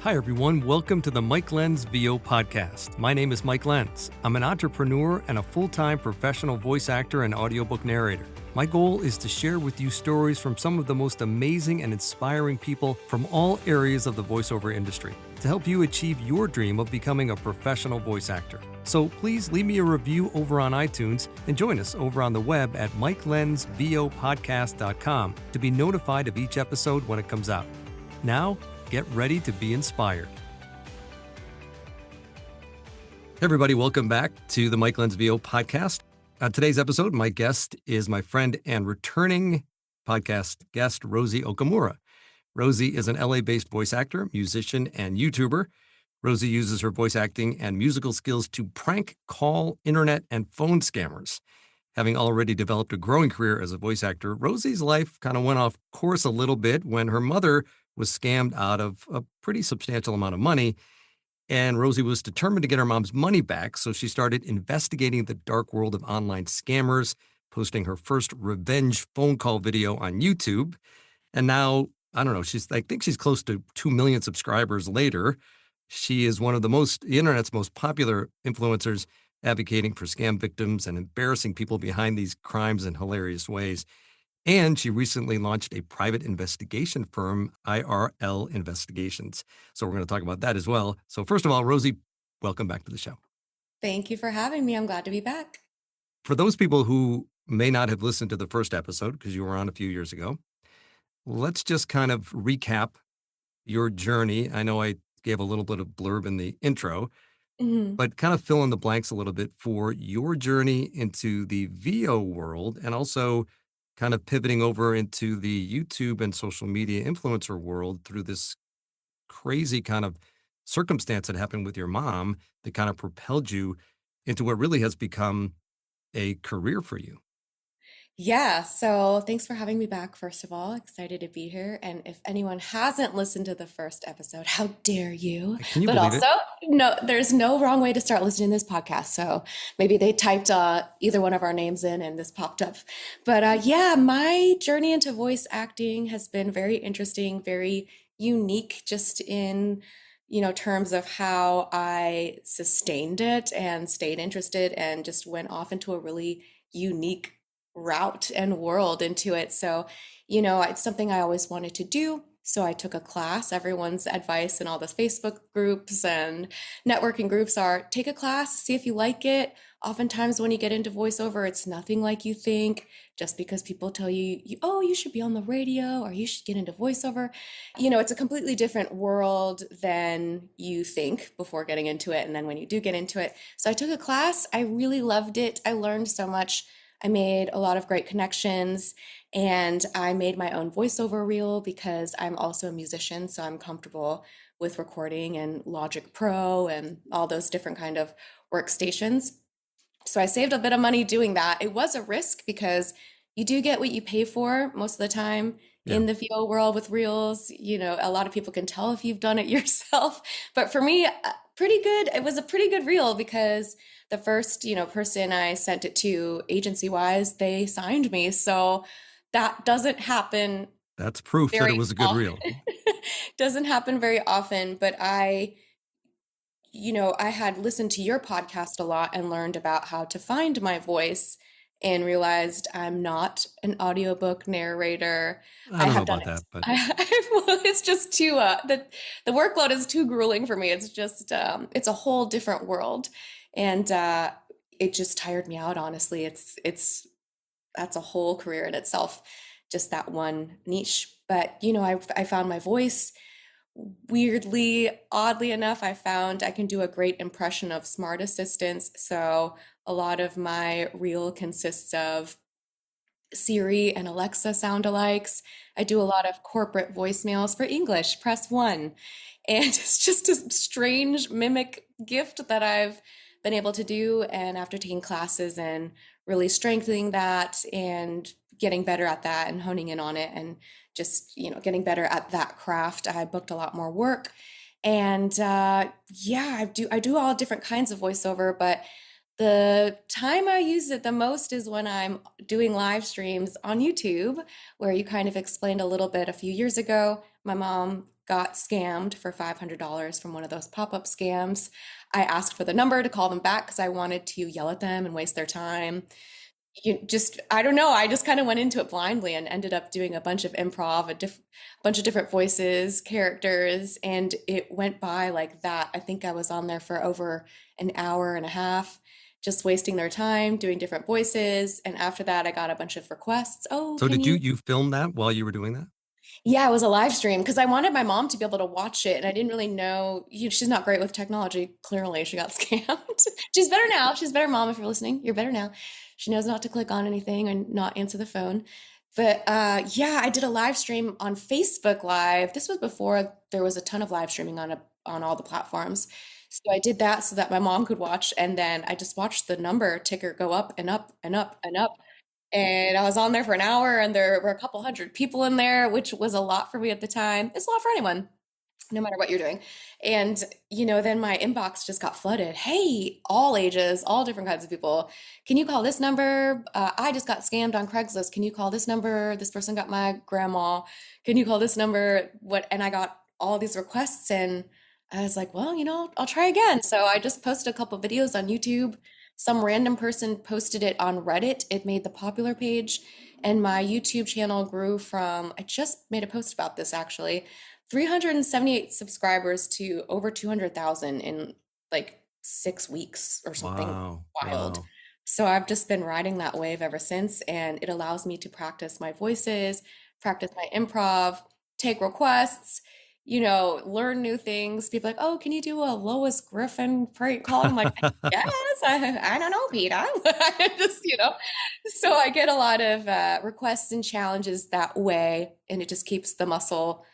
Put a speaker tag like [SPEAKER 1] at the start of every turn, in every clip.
[SPEAKER 1] Hi, everyone. Welcome to the Mike Lenz VO Podcast. My name is Mike Lenz. I'm an entrepreneur and a full-time professional voice actor and audiobook narrator. My goal is to share with you stories from some of the most amazing and inspiring people from all areas of the voiceover industry to help you achieve your dream of becoming a professional voice actor. So please leave me a review over on iTunes and join us over on the web at mikelenzvopodcast.com to be notified of each episode when it comes out. Now, get ready to be inspired. Hey everybody, welcome back to the Mike Lenz VO Podcast. Today's episode, my guest is my friend and returning podcast guest, Rosie Okumura. Rosie is an LA-based voice actor, musician, and YouTuber. Rosie uses her voice acting and musical skills to prank call, internet, and phone scammers. Having already developed a growing career as a voice actor, Rosie's life kind of went off course a little bit when her mother was scammed out of a pretty substantial amount of money. And Rosie was determined to get her mom's money back, so she started investigating the dark world of online scammers, posting her first revenge phone call video on YouTube. And now, I don't know, I think she's close to 2 million subscribers later. She is one of the internet's most popular influencers advocating for scam victims and embarrassing people behind these crimes in hilarious ways. And she recently launched a private investigation firm, IRL Investigations. So we're going to talk about that as well. So first of all, Rosie, welcome back to the show.
[SPEAKER 2] Thank you for having me. I'm glad to be back.
[SPEAKER 1] For those people who may not have listened to the first episode, because you were on a few years ago, let's just kind of recap your journey. I know I gave a little bit of blurb in the intro, but kind of fill in the blanks a little bit for your journey into the VO world and also kind of pivoting over into the YouTube and social media influencer world through this crazy kind of circumstance that happened with your mom that kind of propelled you into what really has become a career for you.
[SPEAKER 2] Yeah, so thanks for having me back, first of all. Excited to be here. And if anyone hasn't listened to the first episode, how dare you?
[SPEAKER 1] Can you
[SPEAKER 2] But
[SPEAKER 1] believe
[SPEAKER 2] also,
[SPEAKER 1] it?
[SPEAKER 2] no, there's no wrong way to start listening to this podcast. So maybe they typed either one of our names in and this popped up. But yeah, my journey into voice acting has been very interesting, very unique, just in terms of how I sustained it and stayed interested and just went off into a really unique route and world into it. So, it's something I always wanted to do. So I took a class. Everyone's advice in all the Facebook groups and networking groups are take a class, see if you like it. Oftentimes when you get into voiceover, it's nothing like you think. Just because people tell you, oh, you should be on the radio or you should get into voiceover. It's a completely different world than you think before getting into it. And then when you do get into it. So I took a class. I really loved it. I learned so much. I made a lot of great connections and I made my own voiceover reel because I'm also a musician. So I'm comfortable with recording and Logic Pro and all those different kind of workstations. So I saved a bit of money doing that. It was a risk because you do get what you pay for most of the time in the VO world with reels. A lot of people can tell if you've done it yourself. But for me, pretty good. It was a pretty good reel because the first, person I sent it to agency wise, they signed me. So that doesn't happen.
[SPEAKER 1] That's proof that it was a good reel.
[SPEAKER 2] Doesn't happen very often, but I had listened to your podcast a lot and learned about how to find my voice and realized I'm not an audiobook narrator.
[SPEAKER 1] I don't know about that, but
[SPEAKER 2] It's just too, the workload is too grueling for me. It's just, it's a whole different world. And it just tired me out, honestly. That's a whole career in itself, just that one niche. But, I found my voice. Weirdly, oddly enough, I found I can do a great impression of smart assistants. So a lot of my reel consists of Siri and Alexa sound-alikes. I do a lot of corporate voicemails for English, press 1. And it's just a strange mimic gift that I've been able to do. And after taking classes and really strengthening that and getting better at that and honing in on it and just, getting better at that craft, I booked a lot more work. And I do all different kinds of voiceover, but the time I use it the most is when I'm doing live streams on YouTube, where you kind of explained a little bit a few years ago. My mom got scammed for $500 from one of those pop-up scams. I asked for the number to call them back because I wanted to yell at them and waste their time. I don't know, I just kind of went into it blindly and ended up doing a bunch of improv, bunch of different voices, characters, and it went by like that. I think I was on there for over an hour and a half, just wasting their time doing different voices. And after that, I got a bunch of requests. Oh,
[SPEAKER 1] So
[SPEAKER 2] can
[SPEAKER 1] did
[SPEAKER 2] you?
[SPEAKER 1] you film that while you were doing that?
[SPEAKER 2] Yeah, it was a live stream because I wanted my mom to be able to watch it, and I didn't really know. She's not great with technology. Clearly, she got scammed. She's better now. She's better, mom. If you're listening, you're better now. She knows not to click on anything and not answer the phone. But yeah, I did a live stream on Facebook Live. This was before there was a ton of live streaming on all the platforms. So I did that so that my mom could watch, and then I just watched the number ticker go up and up and up and up. And I was on there for an hour, and there were a couple hundred people in there, which was a lot for me at the time. It's a lot for anyone, no matter what you're doing. And, then my inbox just got flooded. Hey, all ages, all different kinds of people. Can you call this number? I just got scammed on Craigslist. Can you call this number? This person got my grandma. Can you call this number? What? And I got all these requests, and I was like, well, I'll try again. So I just posted a couple videos on YouTube. Some random person posted it on Reddit. It made the popular page, and my YouTube channel grew from, I just made a post about this actually, 378 subscribers to over 200,000 in like 6 weeks or something
[SPEAKER 1] Wow.
[SPEAKER 2] wild.
[SPEAKER 1] Wow.
[SPEAKER 2] So I've just been riding that wave ever since, and it allows me to practice my voices, practice my improv, take requests, learn new things. People are like, oh, can you do a Lois Griffin prank call? I'm like, yes, I don't know, Peter. I just, so I get a lot of requests and challenges that way, and it just keeps the muscle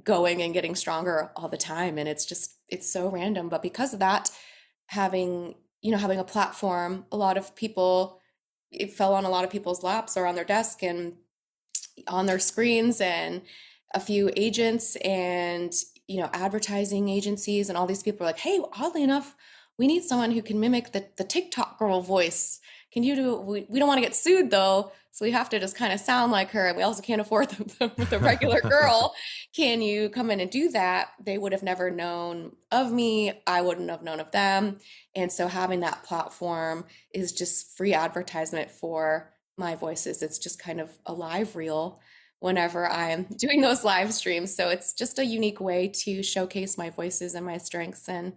[SPEAKER 2] going and getting stronger all the time. And it's so random. But because of that, having a platform, it fell on a lot of people's laps or on their desk and on their screens, and a few agents and advertising agencies and all these people are like, hey, oddly enough, we need someone who can mimic the TikTok girl voice. Can you do? We don't want to get sued though, so we have to just kind of sound like her, and we also can't afford the regular girl. Can you come in and do that? They would have never known of me. I wouldn't have known of them. And so having that platform is just free advertisement for my voices. It's just kind of a live reel whenever I'm doing those live streams. So it's just a unique way to showcase my voices and my strengths, and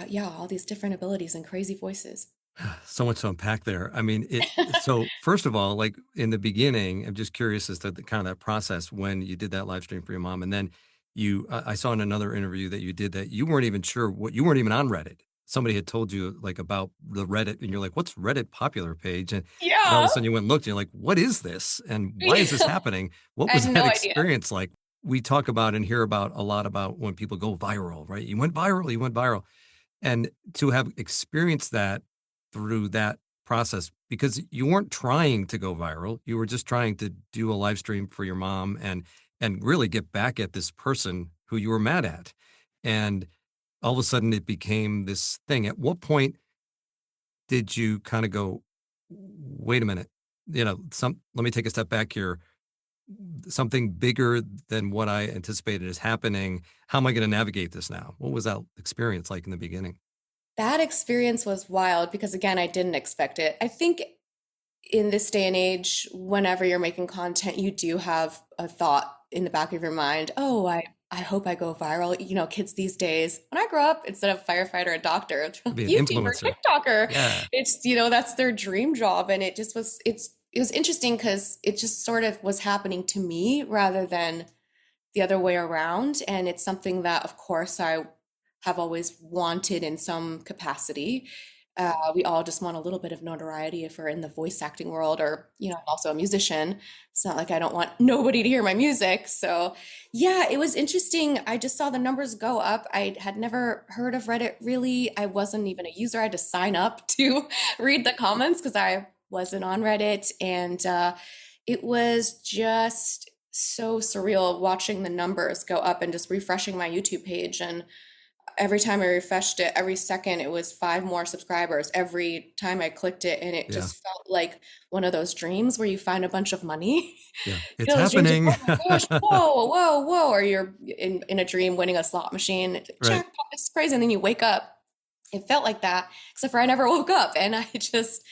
[SPEAKER 2] yeah, all these different abilities and crazy voices.
[SPEAKER 1] So much to unpack there. I mean, so first of all, like in the beginning, I'm just curious as to kind of that process when you did that live stream for your mom. And then I saw in another interview that you did that you weren't even sure you weren't even on Reddit. Somebody had told you like about the Reddit, and you're like, what's Reddit popular page? And all of a
[SPEAKER 2] Yeah.
[SPEAKER 1] sudden you went and looked, and you're like, what is this? And why is this
[SPEAKER 2] Yeah.
[SPEAKER 1] happening? What
[SPEAKER 2] I
[SPEAKER 1] was
[SPEAKER 2] had
[SPEAKER 1] that
[SPEAKER 2] no idea.
[SPEAKER 1] experience like? We talk about and hear about a lot about when people go viral, right? You went viral, you went viral. And to have experienced that through that process, because you weren't trying to go viral, you were just trying to do a live stream for your mom and really get back at this person who you were mad at. And all of a sudden it became this thing. At what point did you kind of go, wait a minute, let me take a step back here. Something bigger than what I anticipated is happening. How am I going to navigate this now? What was that experience like in the beginning?
[SPEAKER 2] That experience was wild because, again, I didn't expect it. I think in this day and age, whenever you're making content, you do have a thought in the back of your mind. Oh, I hope I go viral. Kids these days, when I grow up, instead of firefighter, a doctor,
[SPEAKER 1] Be an
[SPEAKER 2] YouTuber,
[SPEAKER 1] influencer.
[SPEAKER 2] TikToker,
[SPEAKER 1] Yeah.
[SPEAKER 2] it's, that's their dream job. And it was interesting because it just sort of was happening to me rather than the other way around. And it's something that, of course, I have always wanted in some capacity. We all just want a little bit of notoriety if we're in the voice acting world, or, I'm also a musician. It's not like I don't want nobody to hear my music. So yeah, it was interesting. I just saw the numbers go up. I had never heard of Reddit really. I wasn't even a user. I had to sign up to read the comments because I wasn't on Reddit. And it was just so surreal watching the numbers go up and just refreshing my YouTube page. And every time I refreshed it, every second it was 5 more subscribers every time I clicked it. And it
[SPEAKER 1] Yeah.
[SPEAKER 2] just felt like one of those dreams where you find a bunch of money.
[SPEAKER 1] Yeah.
[SPEAKER 2] You
[SPEAKER 1] It's
[SPEAKER 2] know, those dreams of,
[SPEAKER 1] happening.
[SPEAKER 2] oh my gosh, whoa, whoa, whoa. Or you're in a dream winning a slot machine,
[SPEAKER 1] Right.
[SPEAKER 2] jackpot, it's crazy. And then you wake up. It felt like that, except for I never woke up. And I just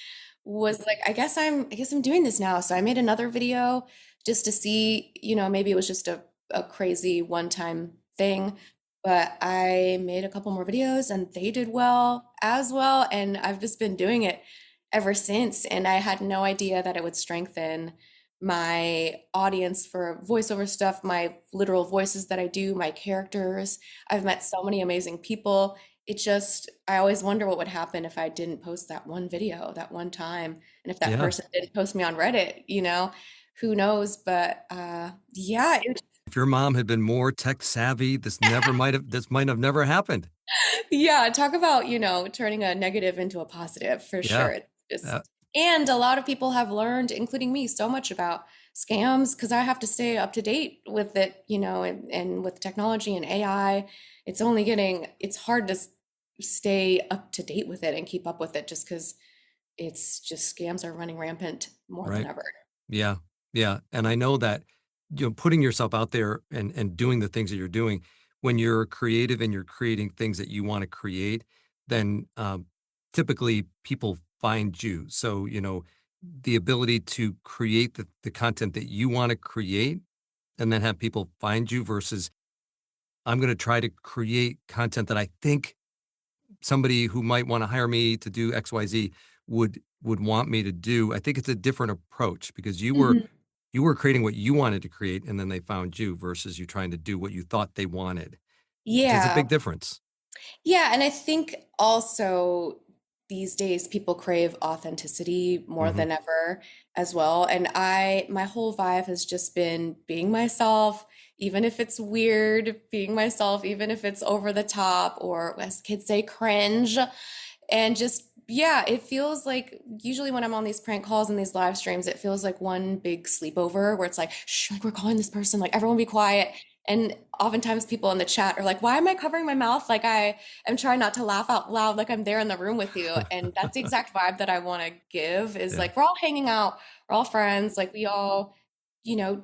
[SPEAKER 2] was like, I guess I'm doing this now. So I made another video just to see, maybe it was just a crazy one-time thing. But I made a couple more videos and they did well as well. And I've just been doing it ever since. And I had no idea that it would strengthen my audience for voiceover stuff, my literal voices that I do, my characters. I've met so many amazing people. I always wonder what would happen if I didn't post that one video that one time. And if that
[SPEAKER 1] Yeah.
[SPEAKER 2] person didn't post me on Reddit, who knows? But yeah,
[SPEAKER 1] If your mom had been more tech savvy, this might have never happened.
[SPEAKER 2] yeah, talk about, turning a negative into a positive for
[SPEAKER 1] Yeah.
[SPEAKER 2] sure. It's
[SPEAKER 1] Uh,
[SPEAKER 2] just, and a lot of people have learned, including me, so much about scams because I have to stay up to date with it, and with technology and AI. It's hard to stay up to date with it and keep up with it just because it's just scams are running rampant more than
[SPEAKER 1] right.
[SPEAKER 2] ever.
[SPEAKER 1] Yeah. Yeah. And I know that, putting yourself out there and doing the things that you're doing, when you're creative and you're creating things that you want to create, then typically people find you. So, the ability to create the content that you want to create and then have people find you versus I'm going to try to create content that I think somebody who might want to hire me to do XYZ would want me to do. I think it's a different approach because
[SPEAKER 2] Mhm.
[SPEAKER 1] you were creating what you wanted to create and then they found you versus you trying to do what you thought they wanted, which is a
[SPEAKER 2] Yeah.
[SPEAKER 1] big difference.
[SPEAKER 2] Yeah, and I think also these days people crave authenticity more
[SPEAKER 1] Hmm.
[SPEAKER 2] than ever as well. And my whole vibe has just been being myself, even if it's weird, being myself, even if it's over the top, or as kids say, cringe. And just, yeah, it feels like usually when I'm on these prank calls and these live streams, it feels like one big sleepover where it's like, shh, like we're calling this person, like everyone be quiet. And oftentimes people in the chat are like, why am I covering my mouth? Like I am trying not to laugh out loud, like I'm there in the room with you. And that's the exact vibe that I want to give is
[SPEAKER 1] Yeah.
[SPEAKER 2] like, we're all hanging out, we're all friends, like we all,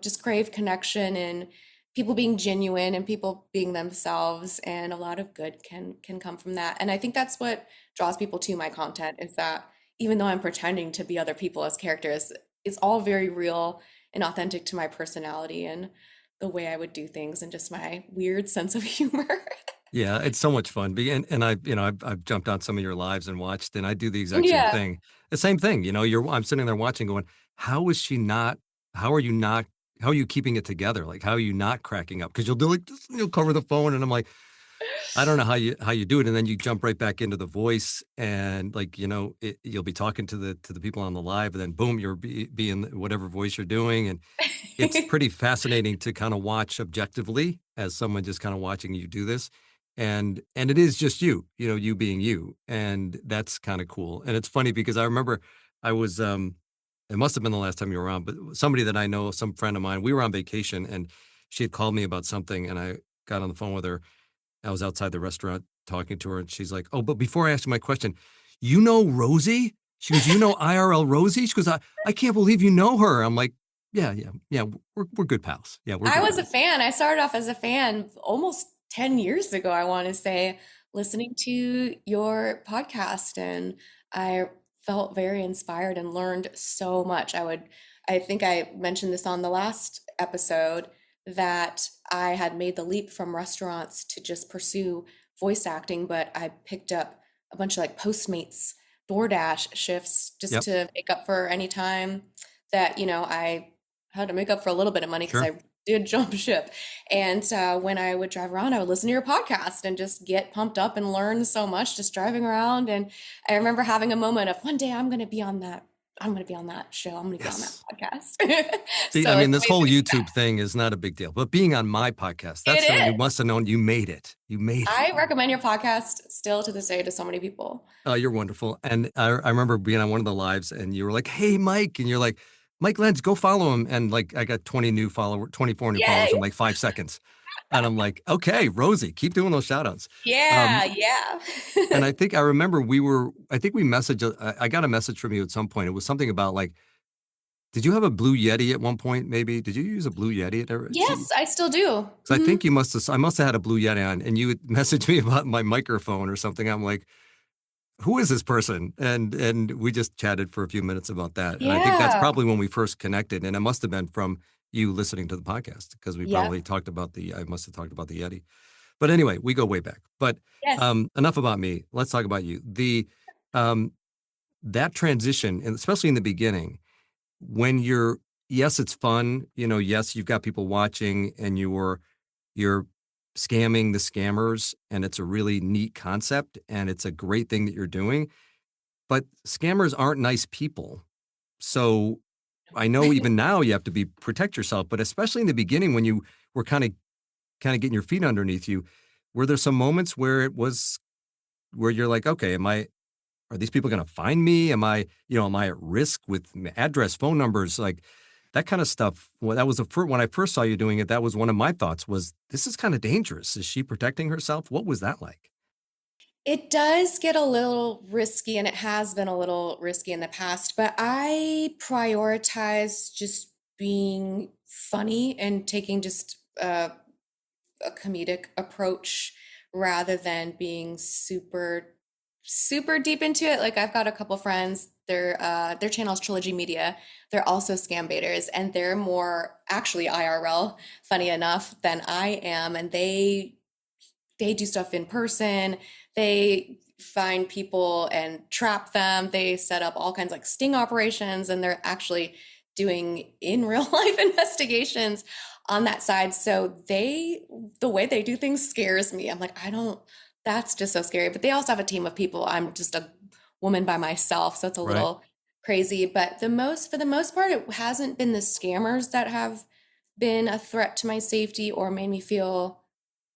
[SPEAKER 2] just crave connection and people being genuine and people being themselves. And a lot of good can come from that. And I think that's what draws people to my content is that even though I'm pretending to be other people as characters, it's all very real and authentic to my personality and the way I would do things and just my weird sense of humor.
[SPEAKER 1] Yeah, it's so much fun. And I've jumped on some of your lives and watched, and I do the exact same
[SPEAKER 2] Yeah.
[SPEAKER 1] thing. The same thing, I'm sitting there watching, going, how is she not? How are you not? How are you keeping it together? Like, how are you not cracking up? Because you'll do like this, you'll cover the phone, and I'm like, I don't know how you do it, and then you jump right back into the voice, and like you'll be talking to the people on the live, and then boom, you're being whatever voice you're doing, and it's pretty fascinating to kind of watch objectively as someone just kind of watching you do this. And it is just you being you. And that's kind of cool. And it's funny because I remember I was it must have been the last time you were around, but somebody that I know, some friend of mine, we were on vacation and she had called me about something and I got on the phone with her. I was outside the restaurant talking to her and she's like, "Oh, but before I ask you my question, you know Rosie?" She goes, "You know IRL Rosie?" She goes, I can't believe you know her. I'm like, yeah, yeah, yeah. We're good pals. Yeah, we're
[SPEAKER 2] I
[SPEAKER 1] good
[SPEAKER 2] was a
[SPEAKER 1] pals.
[SPEAKER 2] fan. I started off as a fan almost 10 years ago, I want to say, listening to your podcast. And I felt very inspired and learned so much. I think I mentioned this on the last episode that I had made the leap from restaurants to just pursue voice acting, but I picked up a bunch of like Postmates, DoorDash shifts just
[SPEAKER 1] Yep,
[SPEAKER 2] to make up for any time that, I had to make up for a little bit of money because
[SPEAKER 1] sure.
[SPEAKER 2] I did jump ship. And when I would drive around, I would listen to your podcast and just get pumped up and learn so much just driving around. And I remember having a moment of one day I'm going to be on that. I'm going to be on that show. I'm going to be on that
[SPEAKER 1] Yes.
[SPEAKER 2] podcast.
[SPEAKER 1] See, I
[SPEAKER 2] So
[SPEAKER 1] mean,
[SPEAKER 2] it's
[SPEAKER 1] this whole
[SPEAKER 2] amazing.
[SPEAKER 1] YouTube thing is not a big deal, but being on my podcast,
[SPEAKER 2] It
[SPEAKER 1] that's when you
[SPEAKER 2] is.
[SPEAKER 1] must have known you made it. You made it.
[SPEAKER 2] I recommend your podcast still to this day to so many people.
[SPEAKER 1] Oh, you're wonderful. And I remember being on one of the lives and you were like, "Hey, Mike." And you're like, "Mike Lenz, go follow him." And like, I got 24 new followers in
[SPEAKER 2] Yay!
[SPEAKER 1] like 5 seconds. And I'm like, okay, Rosie, keep doing those shout outs.
[SPEAKER 2] Yeah, yeah.
[SPEAKER 1] And I think I remember I think we messaged, I got a message from you at some point. It was something about like, did you have a Blue Yeti at one point, maybe? Did you use a Blue Yeti?
[SPEAKER 2] Yes, I still do.
[SPEAKER 1] Because I think I must have had a Blue Yeti on, and you would message me about my microphone or something. I'm like, who is this person? And we just chatted for a few minutes about that. And I think that's
[SPEAKER 2] Yeah.
[SPEAKER 1] probably when we first connected. And it must have been from you listening to the podcast, because we
[SPEAKER 2] Yep.
[SPEAKER 1] probably I must have talked about the Yeti. But anyway, we go way back. But
[SPEAKER 2] Yes.
[SPEAKER 1] enough about me. Let's talk about you. Um, that transition, and especially in the beginning, when yes, it's fun. Yes, you've got people watching, and you're scamming the scammers, and it's a really neat concept, and it's a great thing that you're doing. But scammers aren't nice people. So I know even now you have to protect yourself, but especially in the beginning when you were kind of getting your feet underneath you, were there some moments where you're like, okay, are these people going to find me? Am I at risk with address, phone numbers, like that kind of stuff? Well, that was when I first saw you doing it, that was one of my thoughts was, this is kind of dangerous. Is she protecting herself? What was that like?
[SPEAKER 2] It does get a little risky, and it has been a little risky in the past, but I prioritize just being funny and taking just a comedic approach rather than being super deep into it. Like I've got a couple friends, their channel's Trilogy Media. They're also scam baiters, and they're more actually IRL, funny enough, than I am. And they do stuff in person. They find people and trap them. They set up all kinds of like sting operations, and they're actually doing in real life investigations on that side. So the way they do things scares me. I'm like, that's just so scary. But they also have a team of people. I'm just a woman by myself. So it's a
[SPEAKER 1] Right.
[SPEAKER 2] little crazy. But for the most part, it hasn't been the scammers that have been a threat to my safety or made me feel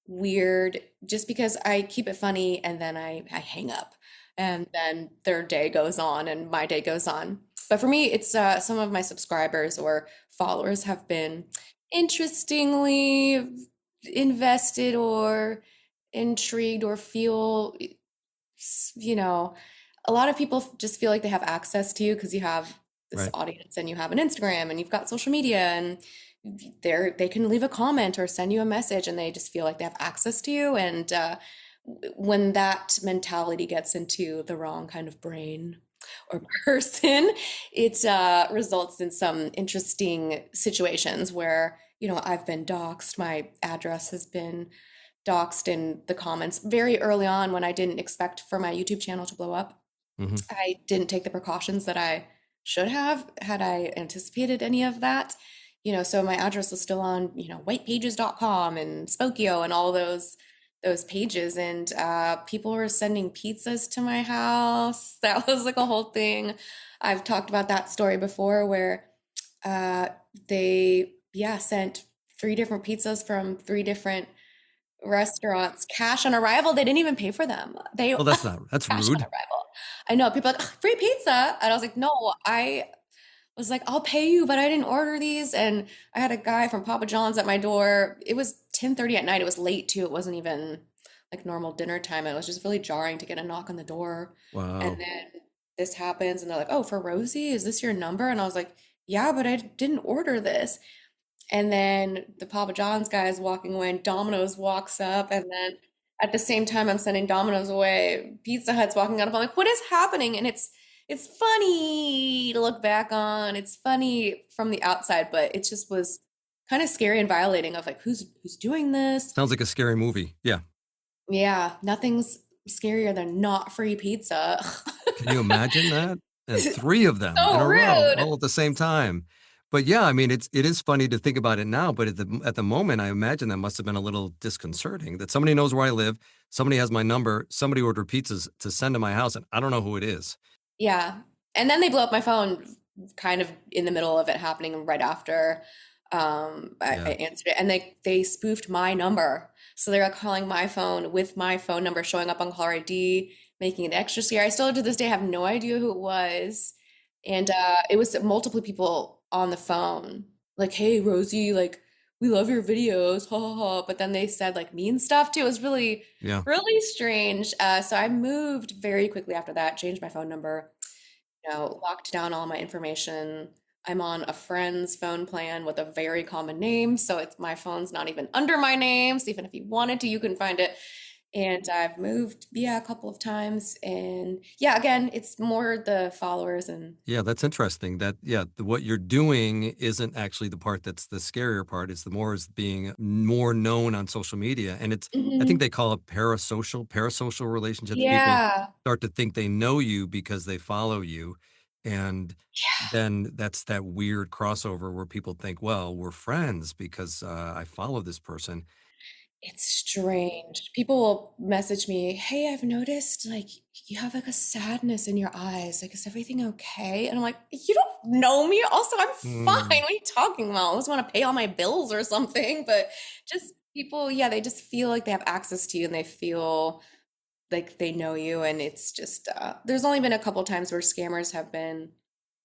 [SPEAKER 2] weird, just because I keep it funny and then I hang up, and then their day goes on and my day goes on. But for me, it's some of my subscribers or followers have been interestingly invested or intrigued or feel, you know, a lot of people just feel like they have access to you because you have this
[SPEAKER 1] Right.
[SPEAKER 2] audience and you have an Instagram and you've got social media, and they can leave a comment or send you a message, and they just feel like they have access to you. And when that mentality gets into the wrong kind of brain or person, it results in some interesting situations where, I've been doxxed. My address has been doxed in the comments very early on when I didn't expect for my YouTube channel to blow up.
[SPEAKER 1] Mm-hmm.
[SPEAKER 2] I didn't take the precautions that I should have had I anticipated any of that. So my address was still on, whitepages.com and Spokio and all those pages, and people were sending pizzas to my house. That was like a whole thing. I've talked about that story before where uh, they sent 3 different pizzas from 3 different restaurants, cash on arrival. They didn't even pay for them.
[SPEAKER 1] Well, that's
[SPEAKER 2] Cash on
[SPEAKER 1] rude.
[SPEAKER 2] arrival. I know people are like, free pizza. And I was like, no, I was like, I'll pay you, but I didn't order these. And I had a guy from Papa John's at my door. It was 10:30 at night. It was late too. It wasn't even like normal dinner time. It was just really jarring to get a knock on the door. And
[SPEAKER 1] Wow.
[SPEAKER 2] then this happens, and they're like, oh, for Rosie, is this your number? And I was like, yeah, but I didn't order this. And then the Papa John's guy is walking away, and Domino's walks up. And then at the same time, I'm sending Domino's away. Pizza Hut's walking out. I'm like, what is happening? And it's funny to look back on. It's funny from the outside, but it just was kind of scary and violating of like, who's doing this?
[SPEAKER 1] Sounds like a scary movie. Yeah.
[SPEAKER 2] Yeah, nothing's scarier than not free pizza.
[SPEAKER 1] Can you imagine that? And 3 of them in
[SPEAKER 2] So
[SPEAKER 1] a row,
[SPEAKER 2] rude.
[SPEAKER 1] all at the same time. But yeah, I mean, it is funny to think about it now, but at the moment, I imagine that must have been a little disconcerting that somebody knows where I live, somebody has my number, somebody ordered pizzas to send to my house, and I don't know who it is.
[SPEAKER 2] Yeah. And then they blew up my phone kind of in the middle of it happening right after I
[SPEAKER 1] Yeah.
[SPEAKER 2] answered it. And they spoofed my number. So they were calling my phone with my phone number showing up on caller ID, making it extra scary. I still to this day have no idea who it was. And it was multiple people on the phone. Like, hey, Rosie, like, we love your videos, ha ha ha. But then they said like mean stuff too. It was really,
[SPEAKER 1] Yeah.
[SPEAKER 2] really strange. So I moved very quickly after that, changed my phone number, locked down all my information. I'm on a friend's phone plan with a very common name, so it's my phone's not even under my name. So even if you wanted to, you couldn't find it. And I've moved, yeah, a couple of times. And yeah, again, it's more the followers and
[SPEAKER 1] Yeah, that's interesting. That yeah, what you're doing isn't actually the part that's the scarier part. It's the more is being more known on social media, and it's I think
[SPEAKER 2] Mhm.
[SPEAKER 1] they call it parasocial relationships. People
[SPEAKER 2] Yeah.
[SPEAKER 1] start to think they know you because they follow you, and then that's that weird crossover where people think, well, we're friends because I follow this person.
[SPEAKER 2] It's strange. People will message me, "Hey, I've noticed like you have like a sadness in your eyes. Like, is everything okay?" And I'm like, "You don't know me. Also, I'm fine.
[SPEAKER 1] Mm,
[SPEAKER 2] What are you talking about? I just want to pay all my bills or something." But just people, yeah, they just feel like they have access to you and they feel like they know you. And it's just, there's only been a couple times where scammers have been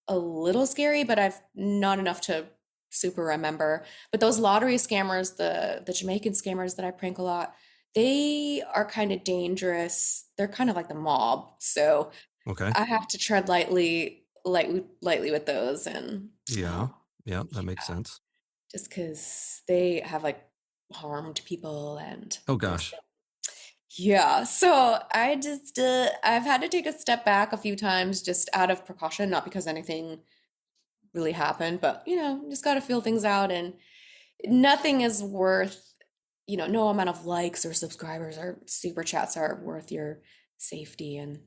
[SPEAKER 2] a little scary, but I've not enough to super remember. But those lottery scammers, the Jamaican scammers that I prank a lot, they are kind of dangerous. They're kind of like the mob. So
[SPEAKER 1] okay.
[SPEAKER 2] I have to tread lightly with those. And
[SPEAKER 1] Yeah. Yeah, that makes sense.
[SPEAKER 2] just because they have like harmed people and
[SPEAKER 1] Oh
[SPEAKER 2] there's
[SPEAKER 1] gosh.
[SPEAKER 2] yeah, so I just I've had to take a step back a few times just out of precaution, not because anything really happened, but just got to feel things out and nothing is worth, no amount of likes or subscribers or super chats are worth your safety and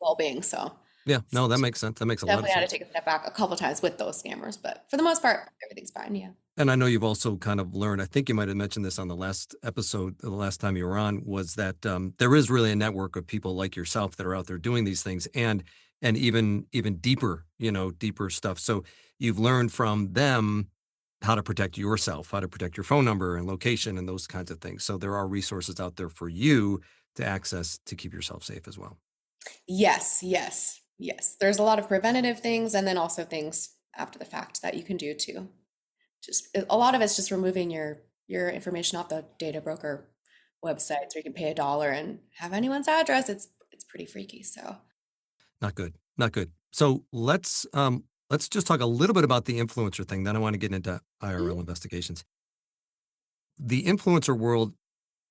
[SPEAKER 2] well-being. So
[SPEAKER 1] Yeah, no, that makes sense. That makes a lot of
[SPEAKER 2] definitely had to
[SPEAKER 1] sense.
[SPEAKER 2] take a step back a couple times with those scammers, but for the most part, everything's fine. Yeah.
[SPEAKER 1] And I know you've also kind of learned, I think you might have mentioned this on the last episode, the last time you were on, was that there is really a network of people like yourself that are out there doing these things and even deeper, deeper stuff. So you've learned from them how to protect yourself, how to protect your phone number and location and those kinds of things. So there are resources out there for you to access to keep yourself safe as well.
[SPEAKER 2] Yes, yes, yes. There's a lot of preventative things and then also things after the fact that you can do too. Just a lot of it's just removing your information off the data broker websites where you can pay $1 and have anyone's address. It's pretty freaky. So
[SPEAKER 1] Not good. Not good. So let's just talk a little bit about the influencer thing. Then I want to get into
[SPEAKER 2] mhm.
[SPEAKER 1] IRL investigations. The influencer world,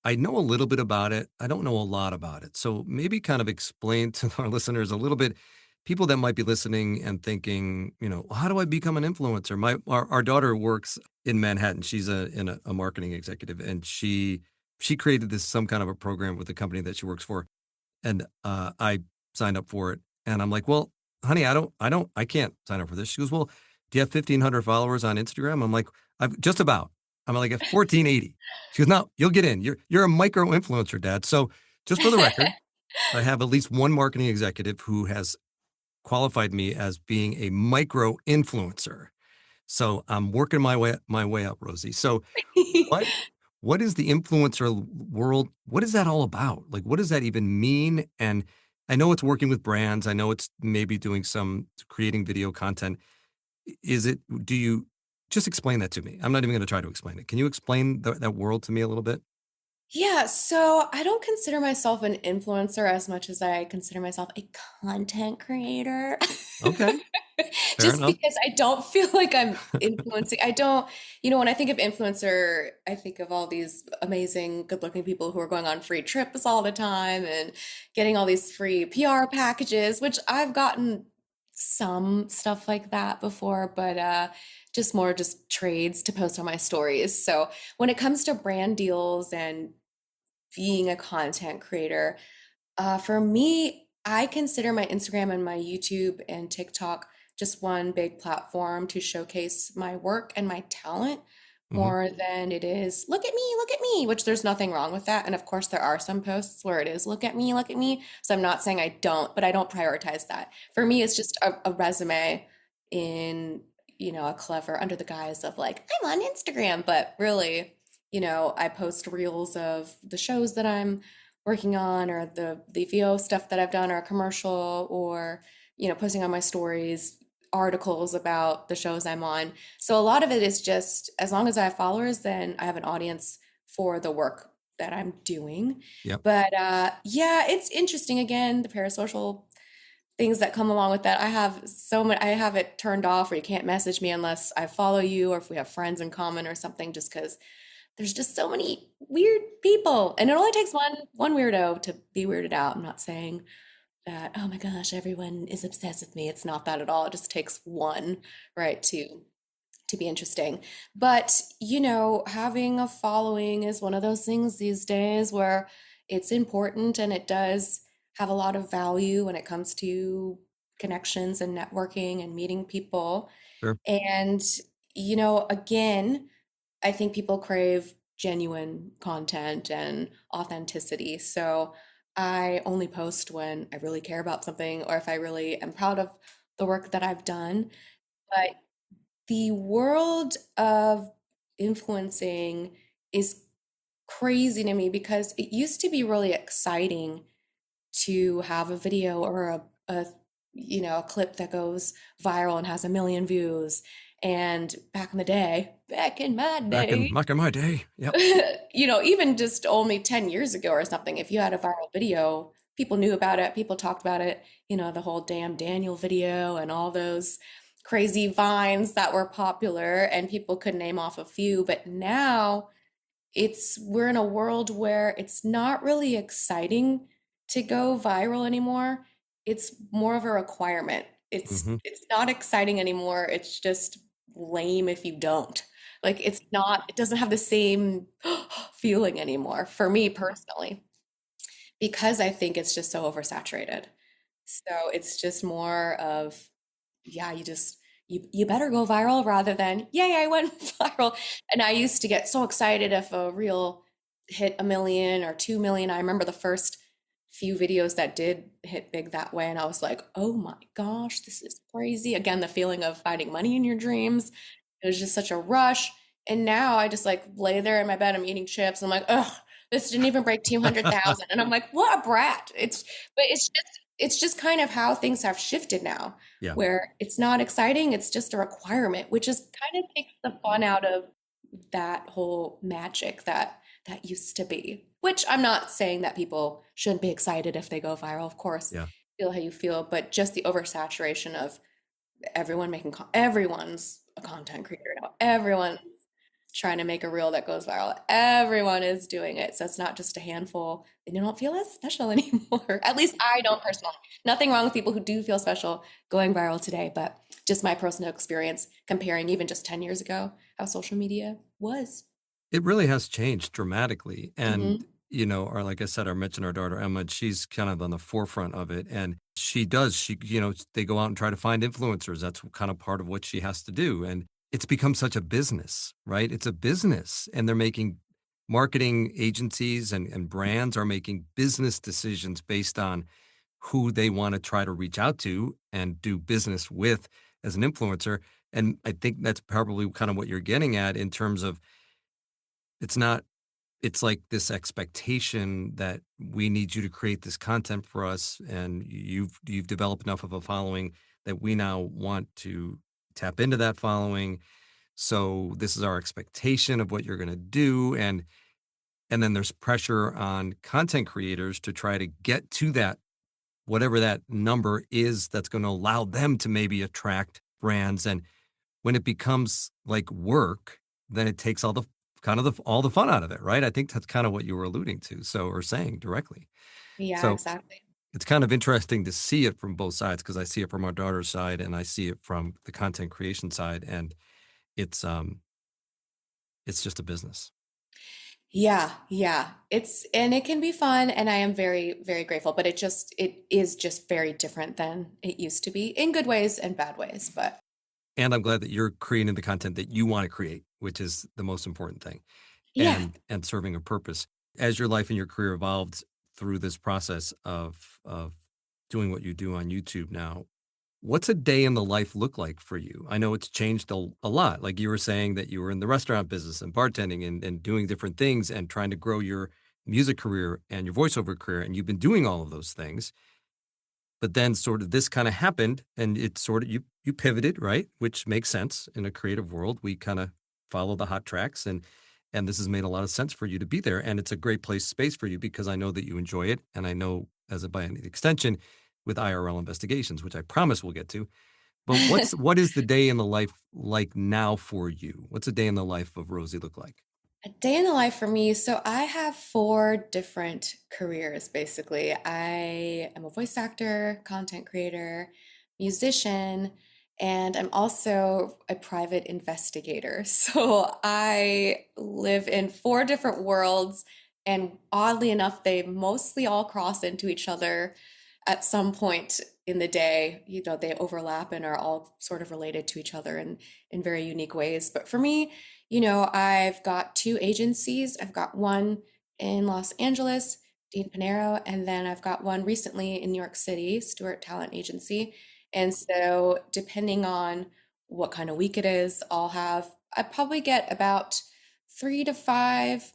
[SPEAKER 1] I know a little bit about it. I don't know a lot about it. So maybe kind of explain to our listeners a little bit, people that might be listening and thinking, how do I become an influencer? Our daughter works in Manhattan. She's a marketing executive, and she created this some kind of a program with the company that she works for, and I signed up for it. And I'm like, well, honey, I can't sign up for this. She goes, well, do you have 1,500 followers on Instagram? I'm like, I've just about. I'm like at 1,480. She goes, no, you'll get in. You're a micro influencer, Dad. So just for the record, I have at least one marketing executive who has qualified me as being a micro influencer. So I'm working my way up, Rosie. So what what is the influencer world? What is that all about? Like, what does that even mean? And I know it's working with brands. I know it's maybe doing some creating video content. Is it, do you just explain that to me? I'm not even going to try to explain it. Can you explain that world to me a little bit?
[SPEAKER 2] Yeah, so I don't consider myself an influencer as much as I consider myself a content creator.
[SPEAKER 1] Okay. Fair
[SPEAKER 2] Just
[SPEAKER 1] enough.
[SPEAKER 2] because I don't feel like I'm influencing. I don't, when I think of influencer, I think of all these amazing, good-looking people who are going on free trips all the time and getting all these free PR packages, which I've gotten some stuff like that before, but just more just trades to post on my stories. So when it comes to brand deals and being a content creator, for me, I consider my Instagram and my YouTube and TikTok just one big platform to showcase my work and my talent
[SPEAKER 1] Hmm.
[SPEAKER 2] more than it is look at me, which there's nothing wrong with that. And of course, there are some posts where it is look at me, look at me. So I'm not saying I don't, but I don't prioritize that. For me, it's just a resume in, a clever under the guise of like, I'm on Instagram, but really, I post reels of the shows that I'm working on or the VO stuff that I've done or a commercial or posting on my stories articles about the shows I'm on. So a lot of it is just as long as I have followers, then I have an audience for the work that I'm doing.
[SPEAKER 1] Yep.
[SPEAKER 2] But yeah, it's interesting again, the parasocial things that come along with that. I have so much, I have it turned off where you can't message me unless I follow you or if we have friends in common or something, just because there's just so many weird people. And it only takes one weirdo to be weirded out. I'm not saying that, oh my gosh, everyone is obsessed with me. It's not that at all. It just takes one, right, to be interesting. But, having a following is one of those things these days where it's important and it does have a lot of value when it comes to connections and networking and meeting people.
[SPEAKER 1] Sure.
[SPEAKER 2] And, again, I think people crave genuine content and authenticity. So I only post when I really care about something or if I really am proud of the work that I've done. But the world of influencing is crazy to me because it used to be really exciting to have a video or a clip that goes viral and has 1 million views. And back in my day,
[SPEAKER 1] Back in my day. Yep.
[SPEAKER 2] even just only 10 years ago or something, if you had a viral video, people knew about it, people talked about it, the whole damn Daniel video and all those crazy vines that were popular and people could name off a few. But now we're in a world where it's not really exciting to go viral anymore. It's more of a requirement.
[SPEAKER 1] Hmm.
[SPEAKER 2] It's not exciting anymore. It's just lame if you don't. Like it doesn't have the same feeling anymore for me personally, because I think it's just so oversaturated. So it's just more of, yeah, you better go viral rather than, yay, I went viral. And I used to get so excited if a reel hit 1 million or 2 million. I remember the first few videos that did hit big that way, and I was like, oh my gosh, this is crazy. Again, the feeling of finding money in your dreams. It was just such a rush. And now I just like lay there in my bed, I'm eating chips. I'm like, ugh, this didn't even break 200,000. And I'm like, what a brat. But it's just kind of how things have shifted now,
[SPEAKER 1] Yeah.
[SPEAKER 2] where it's not exciting, it's just a requirement, which is kind of takes the fun out of that whole magic that used to be. Which I'm not saying that people shouldn't be excited if they go viral. Of course,
[SPEAKER 1] Yeah.
[SPEAKER 2] feel how you feel, but just the oversaturation of everyone's a content creator now. Everyone's trying to make a reel that goes viral. Everyone is doing it. So it's not just a handful, and you don't feel as special anymore. At least I don't personally. Nothing wrong with people who do feel special going viral today, but just my personal experience comparing even just 10 years ago, how social media was.
[SPEAKER 1] It really has changed dramatically. And,
[SPEAKER 2] Hmm.
[SPEAKER 1] or like I said, I mentioned our daughter Emma, she's kind of on the forefront of it. And they go out and try to find influencers. That's kind of part of what she has to do. And it's become such a business, right? It's a business. And they're making marketing agencies and brands are making business decisions based on who they want to try to reach out to and do business with as an influencer. And I think that's probably kind of what you're getting at in terms of it's not it's like this expectation that we need you to create this content for us, and you've developed enough of a following that we now want to tap into that following. So this is our expectation of what you're going to do, and then there's pressure on content creators to try to get to that whatever that number is that's going to allow them to maybe attract brands. And when it becomes like work, then it takes all the all the fun out of it, right? I think that's kind of what you were alluding to, or saying directly.
[SPEAKER 2] Yeah,
[SPEAKER 1] So
[SPEAKER 2] exactly.
[SPEAKER 1] it's kind of interesting to see it from both sides because I see it from our daughter's side and I see it from the content creation side, and it's um it's just a business.
[SPEAKER 2] Yeah, yeah. And it can be fun, and I am very, very grateful, but it is just very different than it used to be in good ways and bad ways. But
[SPEAKER 1] And I'm glad that you're creating the content that you want to create, which is the most important thing,
[SPEAKER 2] yeah.
[SPEAKER 1] and serving a purpose. As your life and your career evolved through this process of doing what you do on YouTube now, what's a day in the life look like for you? I know it's changed a lot. Like you were saying that you were in the restaurant business and bartending and doing different things and trying to grow your music career and your voiceover career, and you've been doing all of those things. But then sort of this kind of happened, and it sort of you pivoted, right? Which makes sense in a creative world. We kind of follow the hot tracks, and this has made a lot of sense for you to be there. And it's a great space for you because I know that you enjoy it. And I know as a by an extension with IRL investigations, which I promise we'll get to. But what is the day in the life like now for you? What's a day in the life of Rosie look like?
[SPEAKER 2] A day in the life for me. So I have four different careers, basically. I am a voice actor, content creator, musician, and I'm also a private investigator. So I live in four different worlds, and oddly enough, they mostly all cross into each other at some point in the day. You know, they overlap and are all sort of related to each other in very unique ways. But for me, you know, I've got two agencies. I've got one in Los Angeles, Dean Panero, and then I've got one recently in New York City, Stewart Talent Agency. And so, depending on what kind of week it is, I probably get about 3 to 5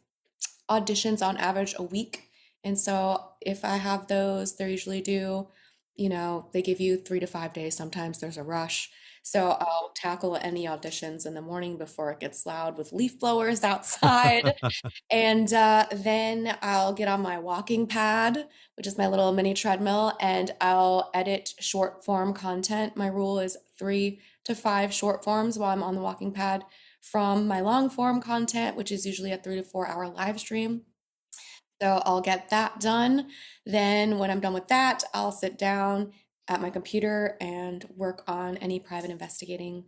[SPEAKER 2] auditions on average a week. And so if I have those, they're usually due, you know, they give you 3 to 5 days. Sometimes there's a rush. So I'll tackle any auditions in the morning before it gets loud with leaf blowers outside. And then I'll get on my walking pad, which is my little mini treadmill, and I'll edit short form content. My rule is 3 to 5 short forms while I'm on the walking pad from my long form content, which is usually a 3 to 4 hour live stream. So I'll get that done. Then, when I'm done with that, I'll sit down at my computer and work on any private investigating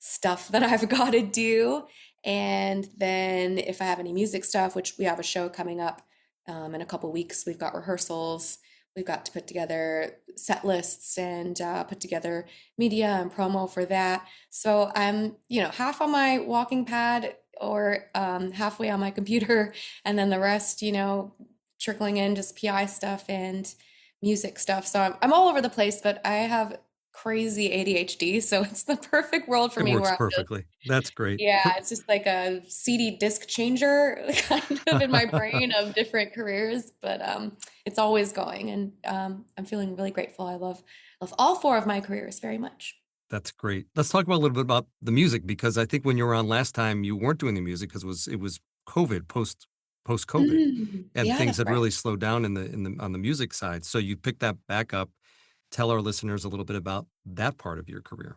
[SPEAKER 2] stuff that I've got to do. And then, if I have any music stuff, which we have a show coming up in a couple weeks, we've got rehearsals. We've got to put together set lists and put together media and promo for that. So I'm, you know, half on my walking pad or halfway on my computer, and then the rest, you know, trickling in just PI stuff and music stuff. So I'm all over the place, but I have crazy ADHD, so it's the perfect world for
[SPEAKER 1] It
[SPEAKER 2] me
[SPEAKER 1] works
[SPEAKER 2] where I'm just,
[SPEAKER 1] perfectly. That's great.
[SPEAKER 2] yeah, it's just like a CD disc changer kind of in my brain of different careers, but it's always going, and I'm feeling really grateful. I love all four of my careers very much.
[SPEAKER 1] That's great. Let's talk about a little bit about the music because I think when you were on last time, you weren't doing the music because it was COVID post COVID, and
[SPEAKER 2] Yeah,
[SPEAKER 1] things
[SPEAKER 2] that's
[SPEAKER 1] had
[SPEAKER 2] right.
[SPEAKER 1] really slowed down in the on the music side. So you picked that back up. Tell our listeners a little bit about that part of your career.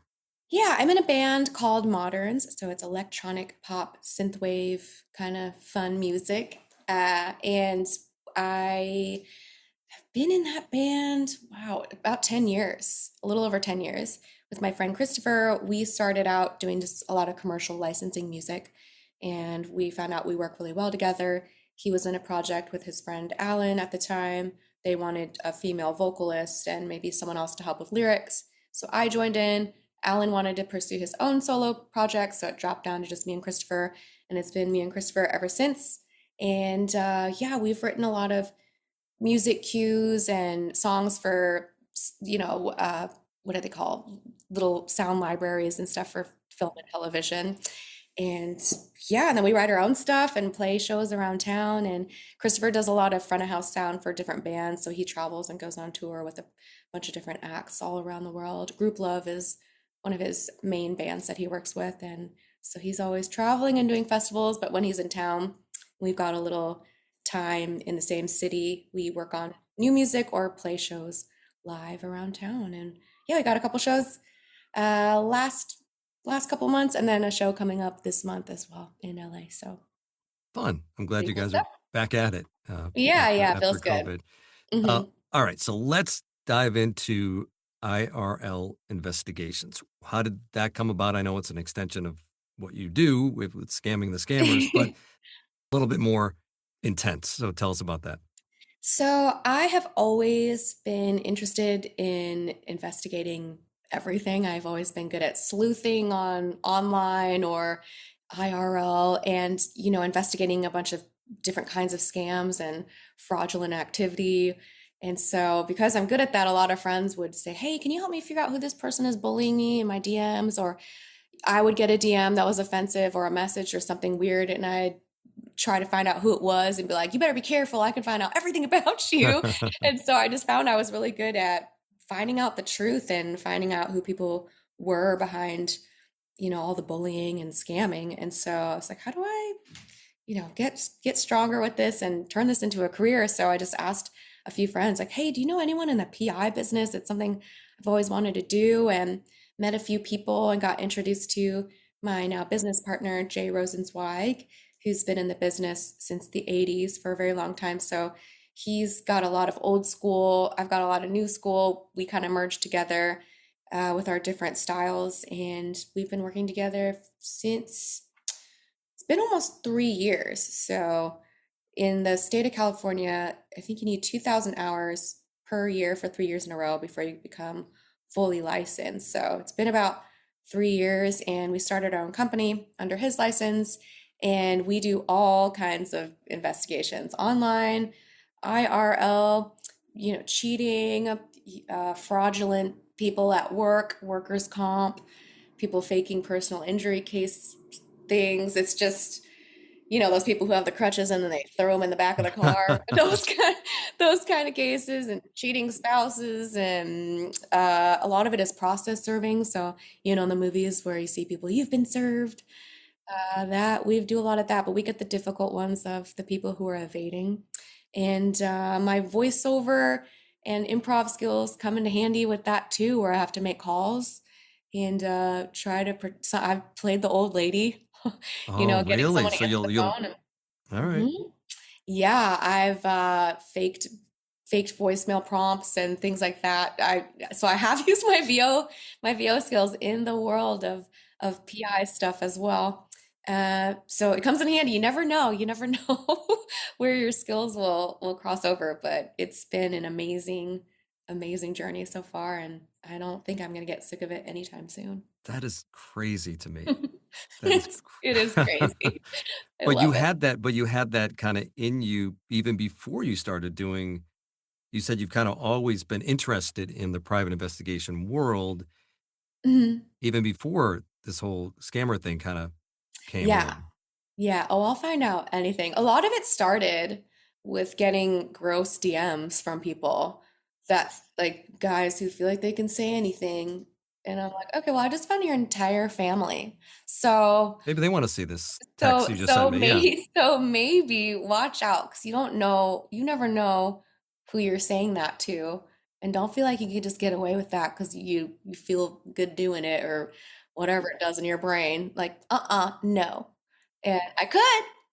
[SPEAKER 2] Yeah, I'm in a band called Moderns, so it's electronic pop, synthwave kind of fun music. And I have been in that band, wow, about 10 years, a little over 10 years. With my friend Christopher, we started out doing just a lot of commercial licensing music, and we found out we work really well together. He was in a project with his friend Alan at the time. They wanted a female vocalist and maybe someone else to help with lyrics. So I joined in. Alan wanted to pursue his own solo project, so it dropped down to just me and Christopher, and it's been me and Christopher ever since. And yeah, we've written a lot of music cues and songs for, you know, what do they call, little sound libraries and stuff for film and television. And yeah, and then we write our own stuff and play shows around town. And Christopher does a lot of front of house sound for different bands. So he travels and goes on tour with a bunch of different acts all around the world. Group Love is one of his main bands that he works with. And so he's always traveling and doing festivals. But when he's in town, we've got a little time in the same city. We work on new music or play shows live around town. And yeah, we got a couple shows last couple months, and then a show coming up this month as well in LA. So
[SPEAKER 1] Fun. I'm glad
[SPEAKER 2] pretty
[SPEAKER 1] you
[SPEAKER 2] cool
[SPEAKER 1] guys are
[SPEAKER 2] stuff.
[SPEAKER 1] back at it
[SPEAKER 2] Yeah,
[SPEAKER 1] after
[SPEAKER 2] yeah,
[SPEAKER 1] after
[SPEAKER 2] feels good.
[SPEAKER 1] COVID.
[SPEAKER 2] Hmm.
[SPEAKER 1] All right, so let's dive into IRL investigations. How did that come about? I know it's an extension of what you do with scamming the scammers, but a little bit more intense. So tell us about that.
[SPEAKER 2] So I have always been interested in investigating everything. I've always been good at sleuthing on online or IRL and, you know, investigating a bunch of different kinds of scams and fraudulent activity. And so because I'm good at that, a lot of friends would say, "Hey, can you help me figure out who this person is bullying me in my DMs?" Or I would get a DM that was offensive or a message or something weird, and I'd try to find out who it was and be like, "You better be careful. I can find out everything about you." And so I just found I was really good at finding out the truth and finding out who people were behind, all the bullying and scamming. And so I was like, how do I, get stronger with this and turn this into a career? So I just asked a few friends, like, hey, do you know anyone in the PI business? It's something I've always wanted to do, and met a few people and got introduced to my now business partner, Jay Rosenzweig, who's been in the business since the 80s for a very long time. So he's got a lot of old school, I've got a lot of new school. We kind of merged together with our different styles, and we've been working together since it's been almost 3 years. So in the state of California, I think you need 2,000 hours per year for 3 years in a row before you become fully licensed. So it's been about 3 years, and we started our own company under his license, and we do all kinds of investigations online, IRL, cheating, fraudulent people at work, workers' comp, people faking personal injury case things. It's just, those people who have the crutches and then they throw them in the back of the car, those kind of cases, and cheating spouses. And a lot of it is process serving. So, in the movies where you see people, you've been served, that we do a lot of that, but we get the difficult ones of the people who are evading. And my voiceover and improv skills come into handy with that too, where I have to make calls and so I've played the old lady,
[SPEAKER 1] Oh,
[SPEAKER 2] getting
[SPEAKER 1] really?
[SPEAKER 2] someone to
[SPEAKER 1] So
[SPEAKER 2] answer the
[SPEAKER 1] you'll
[SPEAKER 2] phone.
[SPEAKER 1] all right.
[SPEAKER 2] Mhm. Yeah, I've faked voicemail prompts and things like that. I have used my VO skills in the world of PI stuff as well. So it comes in handy. You never know where your skills will cross over, but it's been an amazing journey so far, and I don't think I'm gonna get sick of it anytime soon.
[SPEAKER 1] That is crazy to me. That is
[SPEAKER 2] It is crazy. I
[SPEAKER 1] but
[SPEAKER 2] love it.
[SPEAKER 1] you had that kind of in you even before you started doing, you said you've kind of always been interested in the private investigation world,
[SPEAKER 2] Mhm.
[SPEAKER 1] even before this whole scammer thing kind of came
[SPEAKER 2] Yeah.
[SPEAKER 1] along.
[SPEAKER 2] Yeah. Oh, I'll find out anything. A lot of it started with getting gross DMs from people that, like, guys who feel like they can say anything. And I'm like, okay, well, I just found your entire family. So,
[SPEAKER 1] Maybe they want to see this text
[SPEAKER 2] so,
[SPEAKER 1] you just sent
[SPEAKER 2] so
[SPEAKER 1] me. Yeah.
[SPEAKER 2] maybe, so maybe watch out, because you never know who you're saying that to. And don't feel like you could just get away with that because you feel good doing it, or whatever it does in your brain. Like, no. And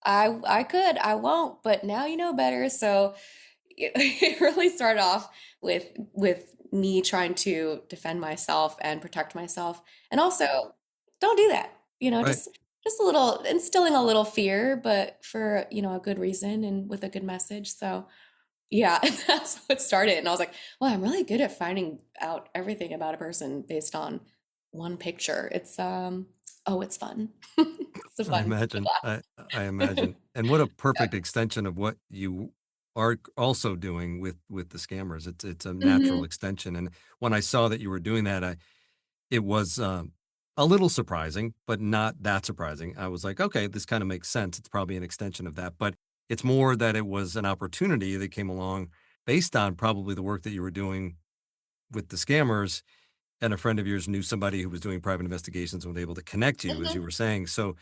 [SPEAKER 2] I won't, but now you know better. So it really started off with me trying to defend myself and protect myself, and also don't do that.
[SPEAKER 1] Right.
[SPEAKER 2] Just a little, instilling a little fear, but for a good reason and with a good message. So yeah, and that's what started. And I was like, well, I'm really good at finding out everything about a person based on one picture. It's fun. It's a
[SPEAKER 1] I
[SPEAKER 2] fun
[SPEAKER 1] imagine.
[SPEAKER 2] class.
[SPEAKER 1] I imagine. And what a perfect extension of what you are also doing with the scammers. It's a natural
[SPEAKER 2] Hmm.
[SPEAKER 1] extension. And when I saw that you were doing that, it was a little surprising, but not that surprising. I was like, okay, this kind of makes sense. It's probably an extension of that. But it's more that it was an opportunity that came along based on probably the work that you were doing with the scammers. And a friend of yours knew somebody who was doing private investigations and was able to connect you, as you
[SPEAKER 2] Hmm.
[SPEAKER 1] were saying. So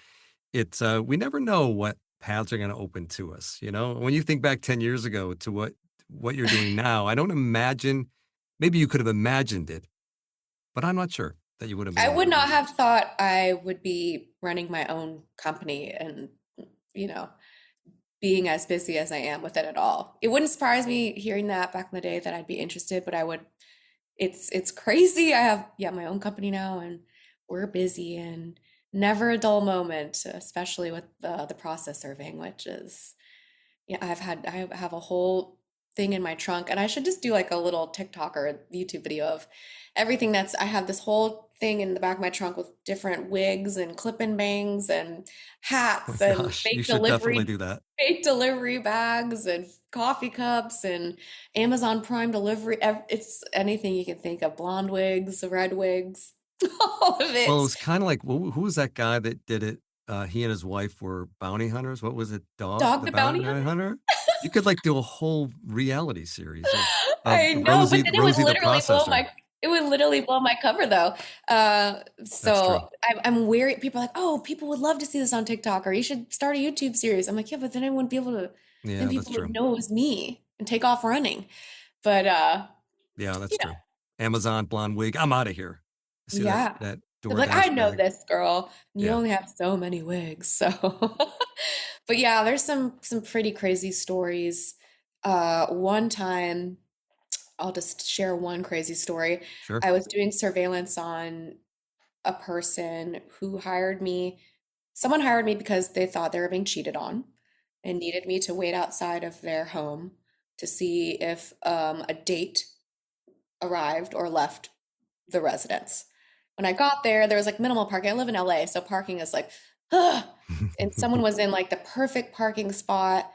[SPEAKER 1] it's we never know what paths are going to open to us. When you think back 10 years ago to what you're doing now, I don't imagine. Maybe you could have imagined it, but I'm not sure that you would have been
[SPEAKER 2] I
[SPEAKER 1] able
[SPEAKER 2] would
[SPEAKER 1] to do
[SPEAKER 2] not
[SPEAKER 1] that.
[SPEAKER 2] have thought I would be running my own company and, you know, being as busy as I am with it at all. It wouldn't surprise me hearing that back in the day that I'd be interested, but I would, it's crazy. I have, yeah, my own company now, and we're busy, and never a dull moment, especially with the process serving, which is, yeah, I have a whole thing in my trunk, and I should just do like a little TikTok or YouTube video of everything I have this whole thing in the back of my trunk with different wigs and clip and bangs and
[SPEAKER 1] Oh
[SPEAKER 2] hats
[SPEAKER 1] my
[SPEAKER 2] and
[SPEAKER 1] gosh, you should definitely do that.
[SPEAKER 2] fake delivery bags and coffee cups and Amazon Prime delivery. It's anything you can think of, blonde wigs, red wigs, all of
[SPEAKER 1] Well, it
[SPEAKER 2] it.
[SPEAKER 1] was kind of like who was that guy that did it? He and his wife were bounty hunters. What was it? Dog
[SPEAKER 2] Dog
[SPEAKER 1] the
[SPEAKER 2] the bounty
[SPEAKER 1] Bounty
[SPEAKER 2] hunter.
[SPEAKER 1] Hunter? You could like do a whole reality series of.
[SPEAKER 2] I know, but
[SPEAKER 1] Rosie,
[SPEAKER 2] then
[SPEAKER 1] Rosie the processor.
[SPEAKER 2] it would literally blow my cover though.
[SPEAKER 1] That's true.
[SPEAKER 2] So I'm weary. People are like, oh, people would love to see this on TikTok, or you should start a YouTube series. I'm like, yeah, but then I wouldn't be able to, then
[SPEAKER 1] Yeah, that's
[SPEAKER 2] people would
[SPEAKER 1] true.
[SPEAKER 2] know it was me and take off running. But
[SPEAKER 1] Yeah, that's
[SPEAKER 2] you know,
[SPEAKER 1] true. Amazon blonde wig. I'm out of here. See that
[SPEAKER 2] yeah.
[SPEAKER 1] that
[SPEAKER 2] They're like, I
[SPEAKER 1] DoorDash
[SPEAKER 2] know
[SPEAKER 1] bag.
[SPEAKER 2] this girl. You
[SPEAKER 1] Yeah,
[SPEAKER 2] only have so many wigs. So but yeah, there's some pretty crazy stories. One time I'll just share one crazy story.
[SPEAKER 1] sure.
[SPEAKER 2] I was doing surveillance on a person who hired me. Someone hired me because they thought they were being cheated on and needed me to wait outside of their home to see if a date arrived or left the residence. When I got there, there was like minimal parking. I live in LA, so parking is like, ugh. And someone was in like the perfect parking spot,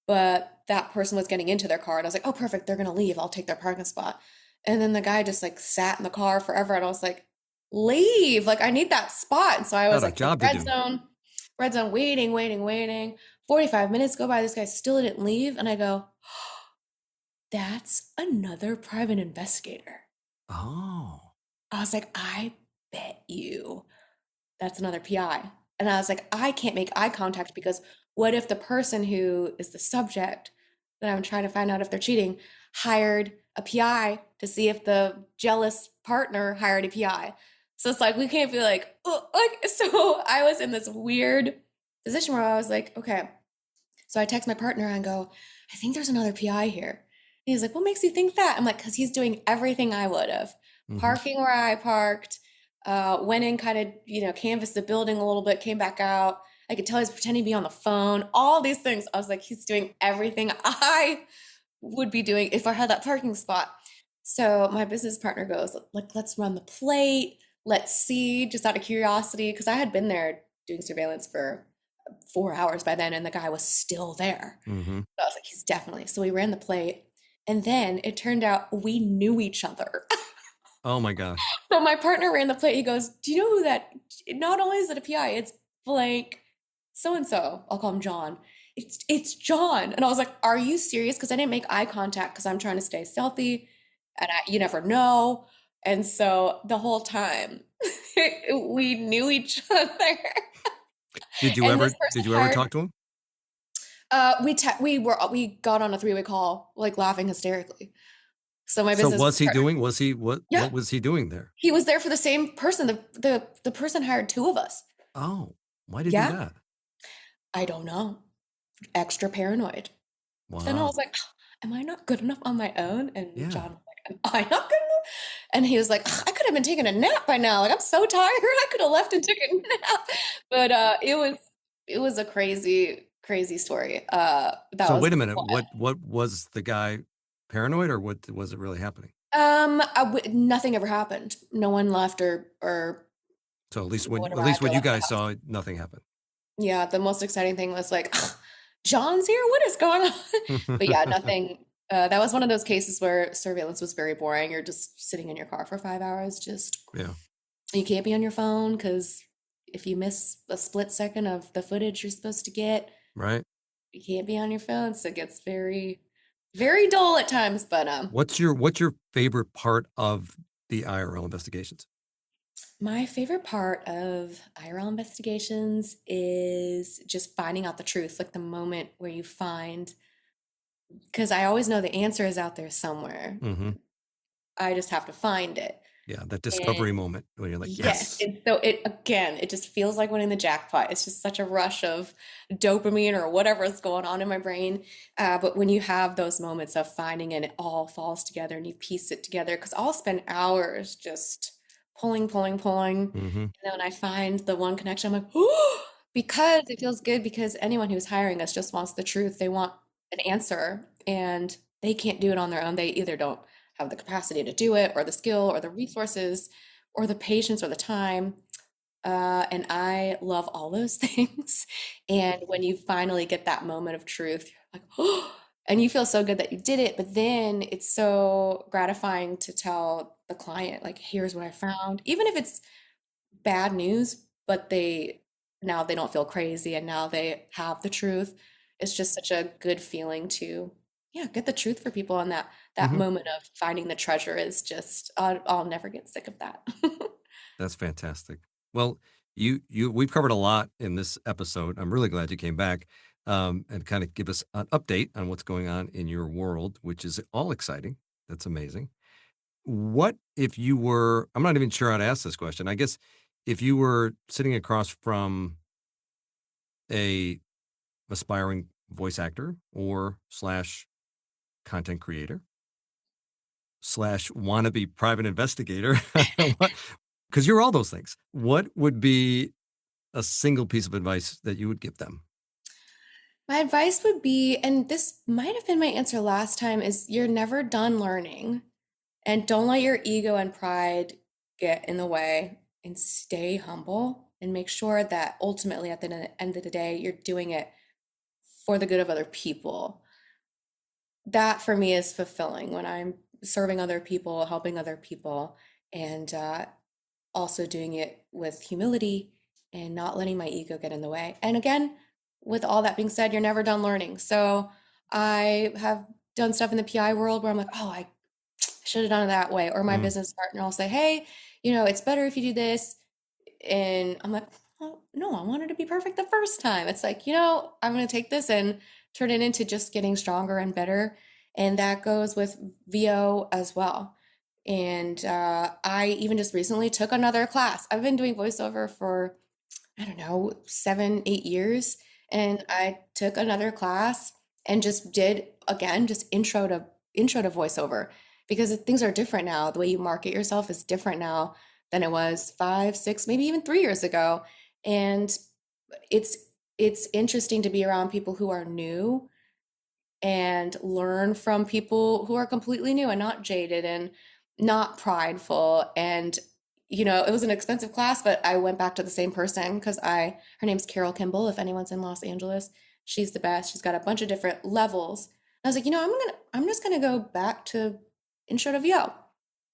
[SPEAKER 2] but that person was getting into their car. And I was like, oh, perfect. They're going to leave. I'll take their parking spot. And then the guy just like sat in the car forever. And I was like, leave. Like, I need that spot. And so I was
[SPEAKER 1] Got a
[SPEAKER 2] like in
[SPEAKER 1] job to do.
[SPEAKER 2] red zone, waiting. 45 minutes go by. This guy still didn't leave. And I go, that's another private investigator.
[SPEAKER 1] Oh,
[SPEAKER 2] I was like, I bet you that's another PI. And I was like, I can't make eye contact because what if the person who is the subject that I'm trying to find out if they're cheating hired a PI to see if the jealous partner hired a PI? So it's like we can't be like, oh, like so I was in this weird position where I was like, okay. So I text my partner and go, I think there's another PI here. And he's like, what makes you think that? I'm like, because he's doing everything I would have.
[SPEAKER 1] hmm.
[SPEAKER 2] Parking where I parked, went in, kind of, canvassed the building a little bit, came back out. I could tell he's pretending to be on the phone, all these things. I was like, he's doing everything I would be doing if I had that parking spot. So my business partner goes, like, let's run the plate. Let's see, just out of curiosity, because I had been there doing surveillance for 4 hours by then, and the guy was still there.
[SPEAKER 1] Hmm.
[SPEAKER 2] So I was like, he's definitely. So we ran the plate. And then it turned out we knew each other.
[SPEAKER 1] Oh my gosh.
[SPEAKER 2] So my partner ran the plate. He goes, do you know who that? Not only is it a PI, it's blank so and so. I'll call him John. It's John. And I was like, are you serious? Because I didn't make eye contact because I'm trying to stay stealthy, and you never know. And so the whole time we knew each other. And this
[SPEAKER 1] Did
[SPEAKER 2] person
[SPEAKER 1] you ever
[SPEAKER 2] hired.
[SPEAKER 1] talk to him?
[SPEAKER 2] We got on a three-way call, like laughing hysterically. So my
[SPEAKER 1] So
[SPEAKER 2] business
[SPEAKER 1] was he
[SPEAKER 2] partner,
[SPEAKER 1] doing, was he,
[SPEAKER 2] yeah,
[SPEAKER 1] what was he doing there?
[SPEAKER 2] he was there for the same person. The person hired two of us.
[SPEAKER 1] Oh, why did he do
[SPEAKER 2] Yeah,
[SPEAKER 1] that?
[SPEAKER 2] I don't know. Extra paranoid. And I
[SPEAKER 1] Wow.
[SPEAKER 2] was like, am I not good enough on my own? And
[SPEAKER 1] Yeah.
[SPEAKER 2] John was like, am I not good enough? And he was like, I could have been taking a nap by now. Like I'm so tired. I could have left and took a nap. But it was a crazy story. That
[SPEAKER 1] So
[SPEAKER 2] was
[SPEAKER 1] wait a minute.
[SPEAKER 2] one.
[SPEAKER 1] What was the guy paranoid, or what was it really happening?
[SPEAKER 2] Nothing ever happened. No one left or
[SPEAKER 1] So
[SPEAKER 2] no one
[SPEAKER 1] at least
[SPEAKER 2] arrived or
[SPEAKER 1] what you
[SPEAKER 2] left the
[SPEAKER 1] guys
[SPEAKER 2] house.
[SPEAKER 1] saw, nothing happened.
[SPEAKER 2] Yeah, the most exciting thing was like, John's here. What is going on? But yeah, nothing. That was one of those cases where surveillance was very boring. You're just sitting in your car for 5 hours. Just
[SPEAKER 1] Yeah.
[SPEAKER 2] you can't be on your phone because if you miss a split second of the footage you're supposed to get,
[SPEAKER 1] Right.
[SPEAKER 2] you can't be on your phone. So it gets very, very dull at times. But
[SPEAKER 1] What's your favorite part of the IRL investigations?
[SPEAKER 2] my favorite part of IRL investigations is just finding out the truth, like the moment where you find, because I always know the answer is out there somewhere.
[SPEAKER 1] Hmm.
[SPEAKER 2] I just have to find it.
[SPEAKER 1] Yeah, that
[SPEAKER 2] And
[SPEAKER 1] discovery moment when you're like,
[SPEAKER 2] yes,
[SPEAKER 1] yes.
[SPEAKER 2] and so it again, it just feels like winning the jackpot. It's just such a rush of dopamine or whatever is going on in my brain. But when you have those moments of finding it, it all falls together and you piece it together. Because I'll spend hours just pulling.
[SPEAKER 1] Hmm.
[SPEAKER 2] And then when I find the one connection, I'm like, oh, because it feels good because anyone who's hiring us just wants the truth. They want an answer and they can't do it on their own. They either don't have the capacity to do it or the skill or the resources or the patience or the time. And I love all those things. And when you finally get that moment of truth, you're like, oh, and you feel so good that you did it. But then it's so gratifying to tell the client, like, here's what I found, even if it's bad news, but now they don't feel crazy and now they have the truth. It's just such a good feeling to yeah, get the truth for people. And that
[SPEAKER 1] Hmm.
[SPEAKER 2] moment of finding the treasure is just, I'll never get sick of that.
[SPEAKER 1] That's fantastic. Well, we've covered a lot in this episode. I'm really glad you came back and kind of give us an update on what's going on in your world, which is all exciting. That's amazing. What if you were, I'm not even sure how to ask this question. I guess if you were sitting across from a aspiring voice actor or slash content creator slash wannabe private investigator, because you're all those things, what would be a single piece of advice that you would give them?
[SPEAKER 2] My advice would be, and this might have been my answer last time, is you're never done learning. And don't let your ego and pride get in the way, and stay humble and make sure that ultimately at the end of the day, you're doing it for the good of other people. That for me is fulfilling when I'm serving other people, helping other people, and also doing it with humility and not letting my ego get in the way. And again, with all that being said, you're never done learning. So I have done stuff in the PI world where I'm like, oh, I should have done it that way. Or my
[SPEAKER 1] Mm,
[SPEAKER 2] business partner will say, hey, it's better if you do this. And I'm like, oh, no, I wanted to be perfect the first time. It's like, I'm going to take this and turn it into just getting stronger and better. And that goes with VO as well. And I even just recently took another class. I've been doing voiceover for, I don't know, 7, 8 years. And I took another class and just did, again, just intro to voiceover, because things are different now. The way you market yourself is different now than it was 5, 6, maybe even 3 years ago. And it's it's interesting to be around people who are new and learn from people who are completely new and not jaded and not prideful. And it was an expensive class, but I went back to the same person because her name's Carol Kimball. If anyone's in Los Angeles, she's the best. She's got a bunch of different levels. I was like, I'm just gonna go back to intro to VO,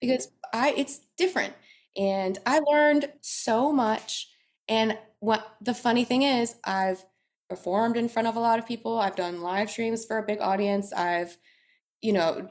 [SPEAKER 2] because it's different. And I learned so much. And what the funny thing is, I've performed in front of a lot of people. I've done live streams for a big audience. I've, you know,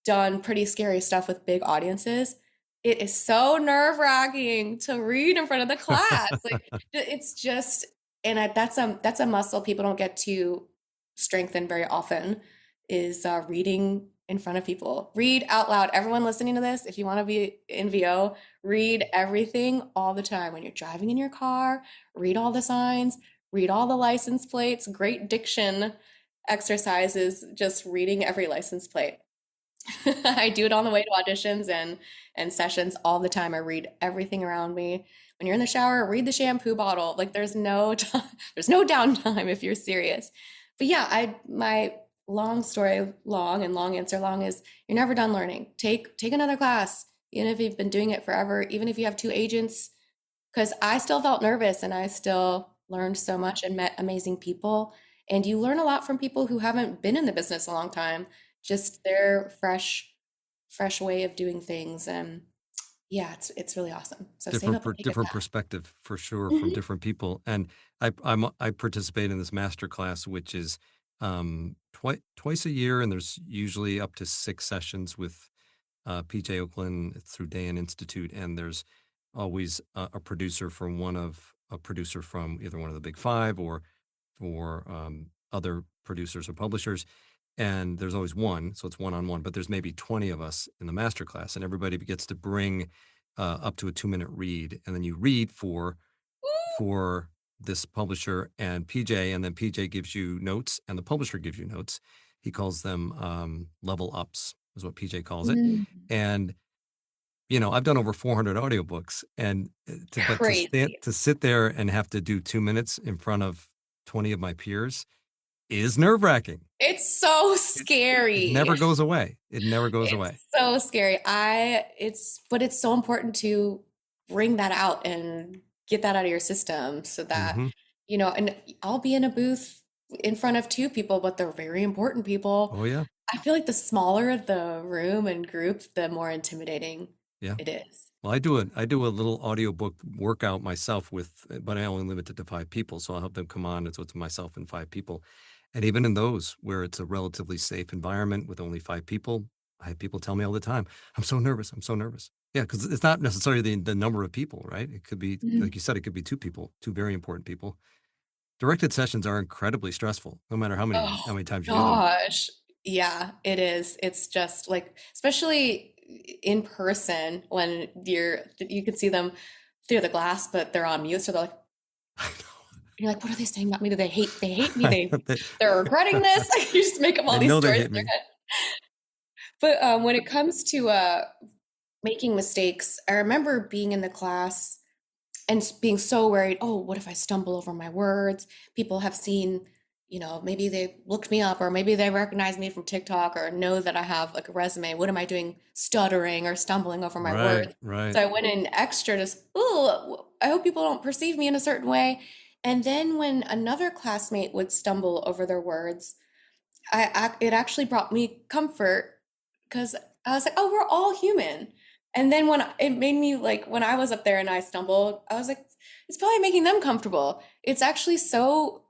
[SPEAKER 2] done pretty scary stuff with big audiences. It is so nerve-wracking to read in front of the class. Like, it's just, and that's a muscle people don't get to strengthen very often, is reading in front of people. Read out loud. Everyone listening to this, if you want to be in VO, read everything all the time. When you're driving in your car, read all the signs, read all the license plates. Great diction exercises, just reading every license plate. I do it on the way to auditions and sessions all the time. I read everything around me. When you're in the shower, read the shampoo bottle. Like, there's no time, there's no downtime if you're serious. But yeah, my long story long and long answer long is, you're never done learning. Take another class, even if you've been doing it forever, even if you have two agents, because I still felt nervous and I still learned so much and met amazing people. And you learn a lot from people who haven't been in the business a long time, just their fresh way of doing things. And yeah, it's really awesome. So save up and take it
[SPEAKER 1] different
[SPEAKER 2] back.
[SPEAKER 1] perspective for sure from
[SPEAKER 2] Mhm.
[SPEAKER 1] different people. And I participate in this master class, which is twice a year, and there's usually up to 6 sessions with PJ Oakland through Dayan Institute, and there's always a producer from a producer from either one of the big five or other producers or publishers. And there's always one, so it's one-on-one, but there's maybe 20 of us in the master class, and everybody gets to bring up to a 2-minute read, and then you read for this publisher and PJ, and then PJ gives you notes, and the publisher gives you notes. He calls them level ups, is what PJ calls it.
[SPEAKER 2] Mm,
[SPEAKER 1] And I've done over 400 audiobooks, and
[SPEAKER 2] crazy.
[SPEAKER 1] to sit there and have to do 2 minutes in front of 20 of my peers is nerve wracking.
[SPEAKER 2] It's so
[SPEAKER 1] It
[SPEAKER 2] scary.
[SPEAKER 1] never goes away. It never goes
[SPEAKER 2] It's
[SPEAKER 1] away.
[SPEAKER 2] so scary. But it's so important to bring that out and get that out of your system so that,
[SPEAKER 1] Hmm.
[SPEAKER 2] and I'll be in a booth in front of two people, but they're very important people.
[SPEAKER 1] Oh yeah,
[SPEAKER 2] I feel like the smaller the room and group, the more intimidating
[SPEAKER 1] yeah.
[SPEAKER 2] it is.
[SPEAKER 1] Well, I do a little audiobook workout myself but I only limit it to 5 people, so I'll have them come on. It's myself and 5 people, And even in those where it's a relatively safe environment with only 5 people, I have people tell me all the time, I'm so nervous. I'm so nervous. Yeah, because it's not necessarily the number of people, right? It could be,
[SPEAKER 2] Mhm.
[SPEAKER 1] like you said, it could be 2 people, 2 very important people. Directed sessions are incredibly stressful, no matter
[SPEAKER 2] Oh
[SPEAKER 1] how many times you do them.
[SPEAKER 2] gosh. Yeah, it is. It's just like, especially in person when you can see them through the glass, but they're on mute. So they're like,
[SPEAKER 1] I
[SPEAKER 2] you're like, what are they saying about me? Do they hate me?
[SPEAKER 1] know.
[SPEAKER 2] They're regretting this. You just make up all
[SPEAKER 1] They
[SPEAKER 2] these
[SPEAKER 1] know they
[SPEAKER 2] stories
[SPEAKER 1] hate
[SPEAKER 2] in your
[SPEAKER 1] me.
[SPEAKER 2] head. But when it comes to making mistakes, I remember being in the class and being so worried, oh, what if I stumble over my words? People have seen, maybe they looked me up or maybe they recognize me from TikTok or know that I have like a resume. What am I doing stuttering or stumbling over my
[SPEAKER 1] Right,
[SPEAKER 2] words?
[SPEAKER 1] right.
[SPEAKER 2] So I went in extra just, oh, I hope people don't perceive me in a certain way. And then when another classmate would stumble over their words, it actually brought me comfort because I was like, oh, we're all human. And then when it made me like when I was up there and I stumbled, I was like, it's probably making them comfortable. It's actually so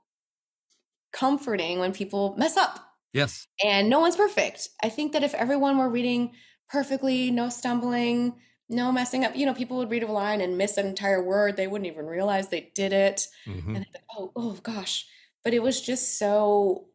[SPEAKER 2] comforting when people mess up
[SPEAKER 1] Yes.
[SPEAKER 2] and no one's perfect. I think that if everyone were reading perfectly, no stumbling, no messing up, people would read a line and miss an entire word. They wouldn't even realize they did it.
[SPEAKER 1] Hmm.
[SPEAKER 2] And they'd be, oh gosh. But it was just so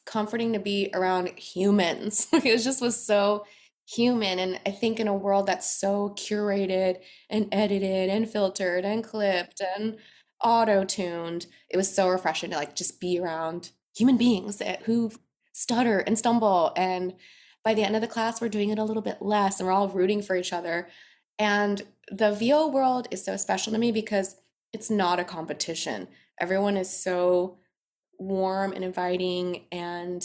[SPEAKER 2] comforting to be around humans. Was so human. And I think in a world that's so curated and edited and filtered and clipped and auto-tuned, it was so refreshing to like just be around human beings who stutter and stumble. And by the end of the class, we're doing it a little bit less and we're all rooting for each other. And the VO world is so special to me because it's not a competition. Everyone is so warm and inviting and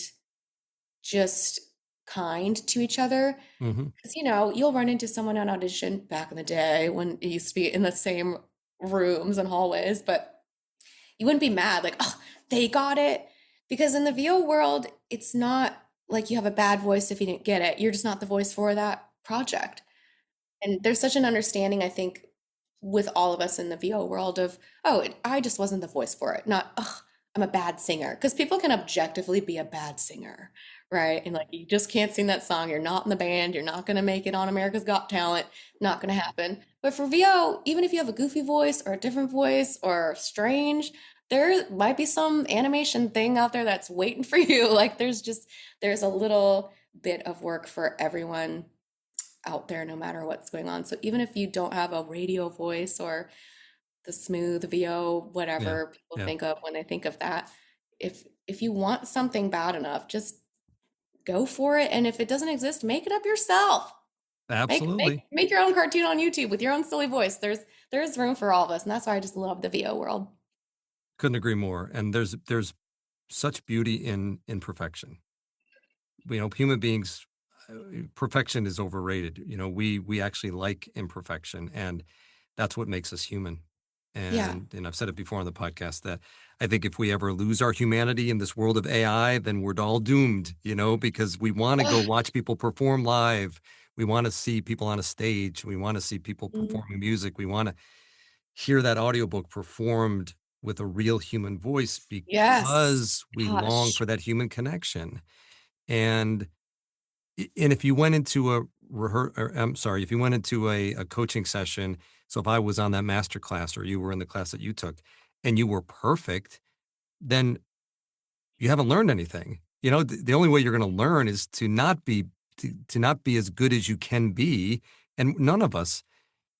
[SPEAKER 2] just kind to each other.
[SPEAKER 1] Hmm.
[SPEAKER 2] Because, you'll run into someone on audition back in the day when it used to be in the same rooms and hallways, but you wouldn't be mad, like, oh, they got it. Because in the VO world, it's not like you have a bad voice if you didn't get it. You're just not the voice for that project. And there's such an understanding, I think, with all of us in the VO world of, oh, I just wasn't the voice for it, not, oh, I'm a bad singer. Because people can objectively be a bad singer, right? And like, you just can't sing that song. You're not in the band. You're not going to make it on America's Got Talent. Not going to happen. But for VO, even if you have a goofy voice or a different voice or strange, there might be some animation thing out there that's waiting for you. Like, there's a little bit of work for everyone out there no matter what's going on. So even if you don't have a radio voice or the smooth VO,
[SPEAKER 1] Yeah.
[SPEAKER 2] whatever people
[SPEAKER 1] Yeah.
[SPEAKER 2] think of when they think of that, if you want something bad enough, just go for it. And if it doesn't exist, make it up yourself. Make make
[SPEAKER 1] Absolutely.
[SPEAKER 2] make your own cartoon on YouTube with your own silly voice. There's room for all of us, and that's why I just love the VO world.
[SPEAKER 1] Couldn't agree more. And there's such beauty in perfection. Human beings, perfection is overrated. We actually like imperfection, and that's what makes us human.
[SPEAKER 2] Yeah.
[SPEAKER 1] And I've said it before on the podcast that I think if we ever lose our humanity in this world of AI, then we're all doomed, because we want to go
[SPEAKER 2] Ugh.
[SPEAKER 1] watch people perform live. We want to see people on a stage. We want to see people
[SPEAKER 2] Mhm.
[SPEAKER 1] performing music. We want to hear that audiobook performed with a real human voice
[SPEAKER 2] Yes.
[SPEAKER 1] because we long
[SPEAKER 2] Gosh.
[SPEAKER 1] for that human connection. And and if you went into a I'm sorry, if you went into a coaching session, so if I was on that master class or you were in the class that you took and you were perfect, then you haven't learned anything. The only way you're going to learn is to not be as good as you can be. And none of us,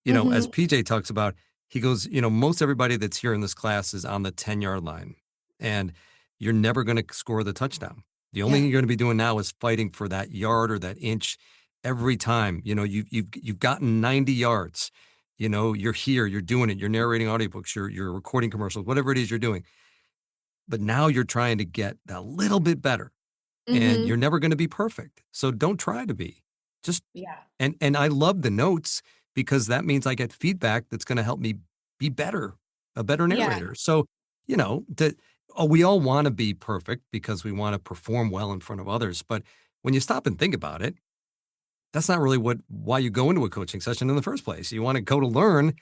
[SPEAKER 1] as
[SPEAKER 2] Hmm.
[SPEAKER 1] PJ talks about, he goes, most everybody that's here in this class is on the 10-yard line, and you're never going to score the touchdown. The only
[SPEAKER 2] Yeah.
[SPEAKER 1] thing you're going to be doing now is fighting for that yard or that inch every time. You've gotten 90 yards. You're here, you're doing it, you're narrating audiobooks, you're recording commercials, whatever it is you're doing. But now you're trying to get a little bit better, and
[SPEAKER 2] Hmm.
[SPEAKER 1] you're never going to be perfect. So don't try to be. Just
[SPEAKER 2] Yeah.
[SPEAKER 1] and I love the notes because that means I get feedback that's going to help me be better, a better
[SPEAKER 2] Yeah.
[SPEAKER 1] narrator. So, we all want to be perfect because we want to perform well in front of others. But when you stop and think about it, that's not really why you go into a coaching session in the first place. You want to go to learn,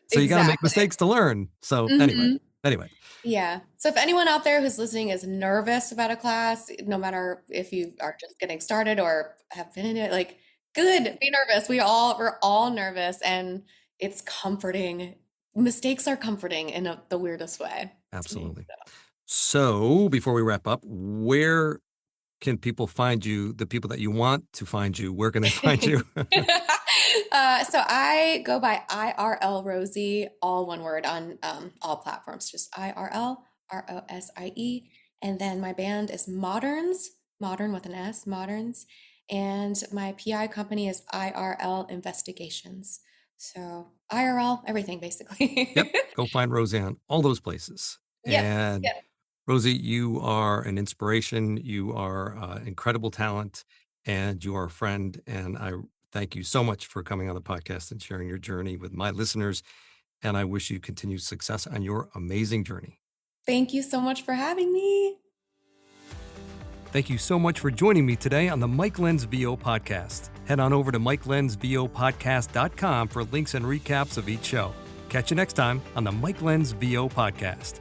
[SPEAKER 1] so you got to make
[SPEAKER 2] Exactly.
[SPEAKER 1] mistakes to learn. So
[SPEAKER 2] Hmm.
[SPEAKER 1] anyway, Anyway,
[SPEAKER 2] Yeah. So if anyone out there who's listening is nervous about a class, no matter if you are just getting started or have been in it, like, good, be nervous. We're all nervous, and it's comforting. Mistakes are comforting in the weirdest way to me.
[SPEAKER 1] absolutely. So before we wrap up, where can people find you? The people that you want to find you, where can they find you?
[SPEAKER 2] So I go by IRL Rosie, all one word on all platforms, just IRL ROSIE. And then my band is Moderns, Modern with an S, Moderns. And my PI company is IRL Investigations. So IRL, everything basically.
[SPEAKER 1] Yep. Go find Rosie on all those places.
[SPEAKER 2] Yep.
[SPEAKER 1] And
[SPEAKER 2] Yep.
[SPEAKER 1] Rosie, you are an inspiration. You are incredible talent, and you are a friend. And I thank you so much for coming on the podcast and sharing your journey with my listeners. And I wish you continued success on your amazing journey.
[SPEAKER 2] Thank you so much for having me.
[SPEAKER 1] Thank you so much for joining me today on the Mike Lenz VO Podcast. Head on over to MikeLenzVOPodcast.com for links and recaps of each show. Catch you next time on the Mike Lenz VO Podcast.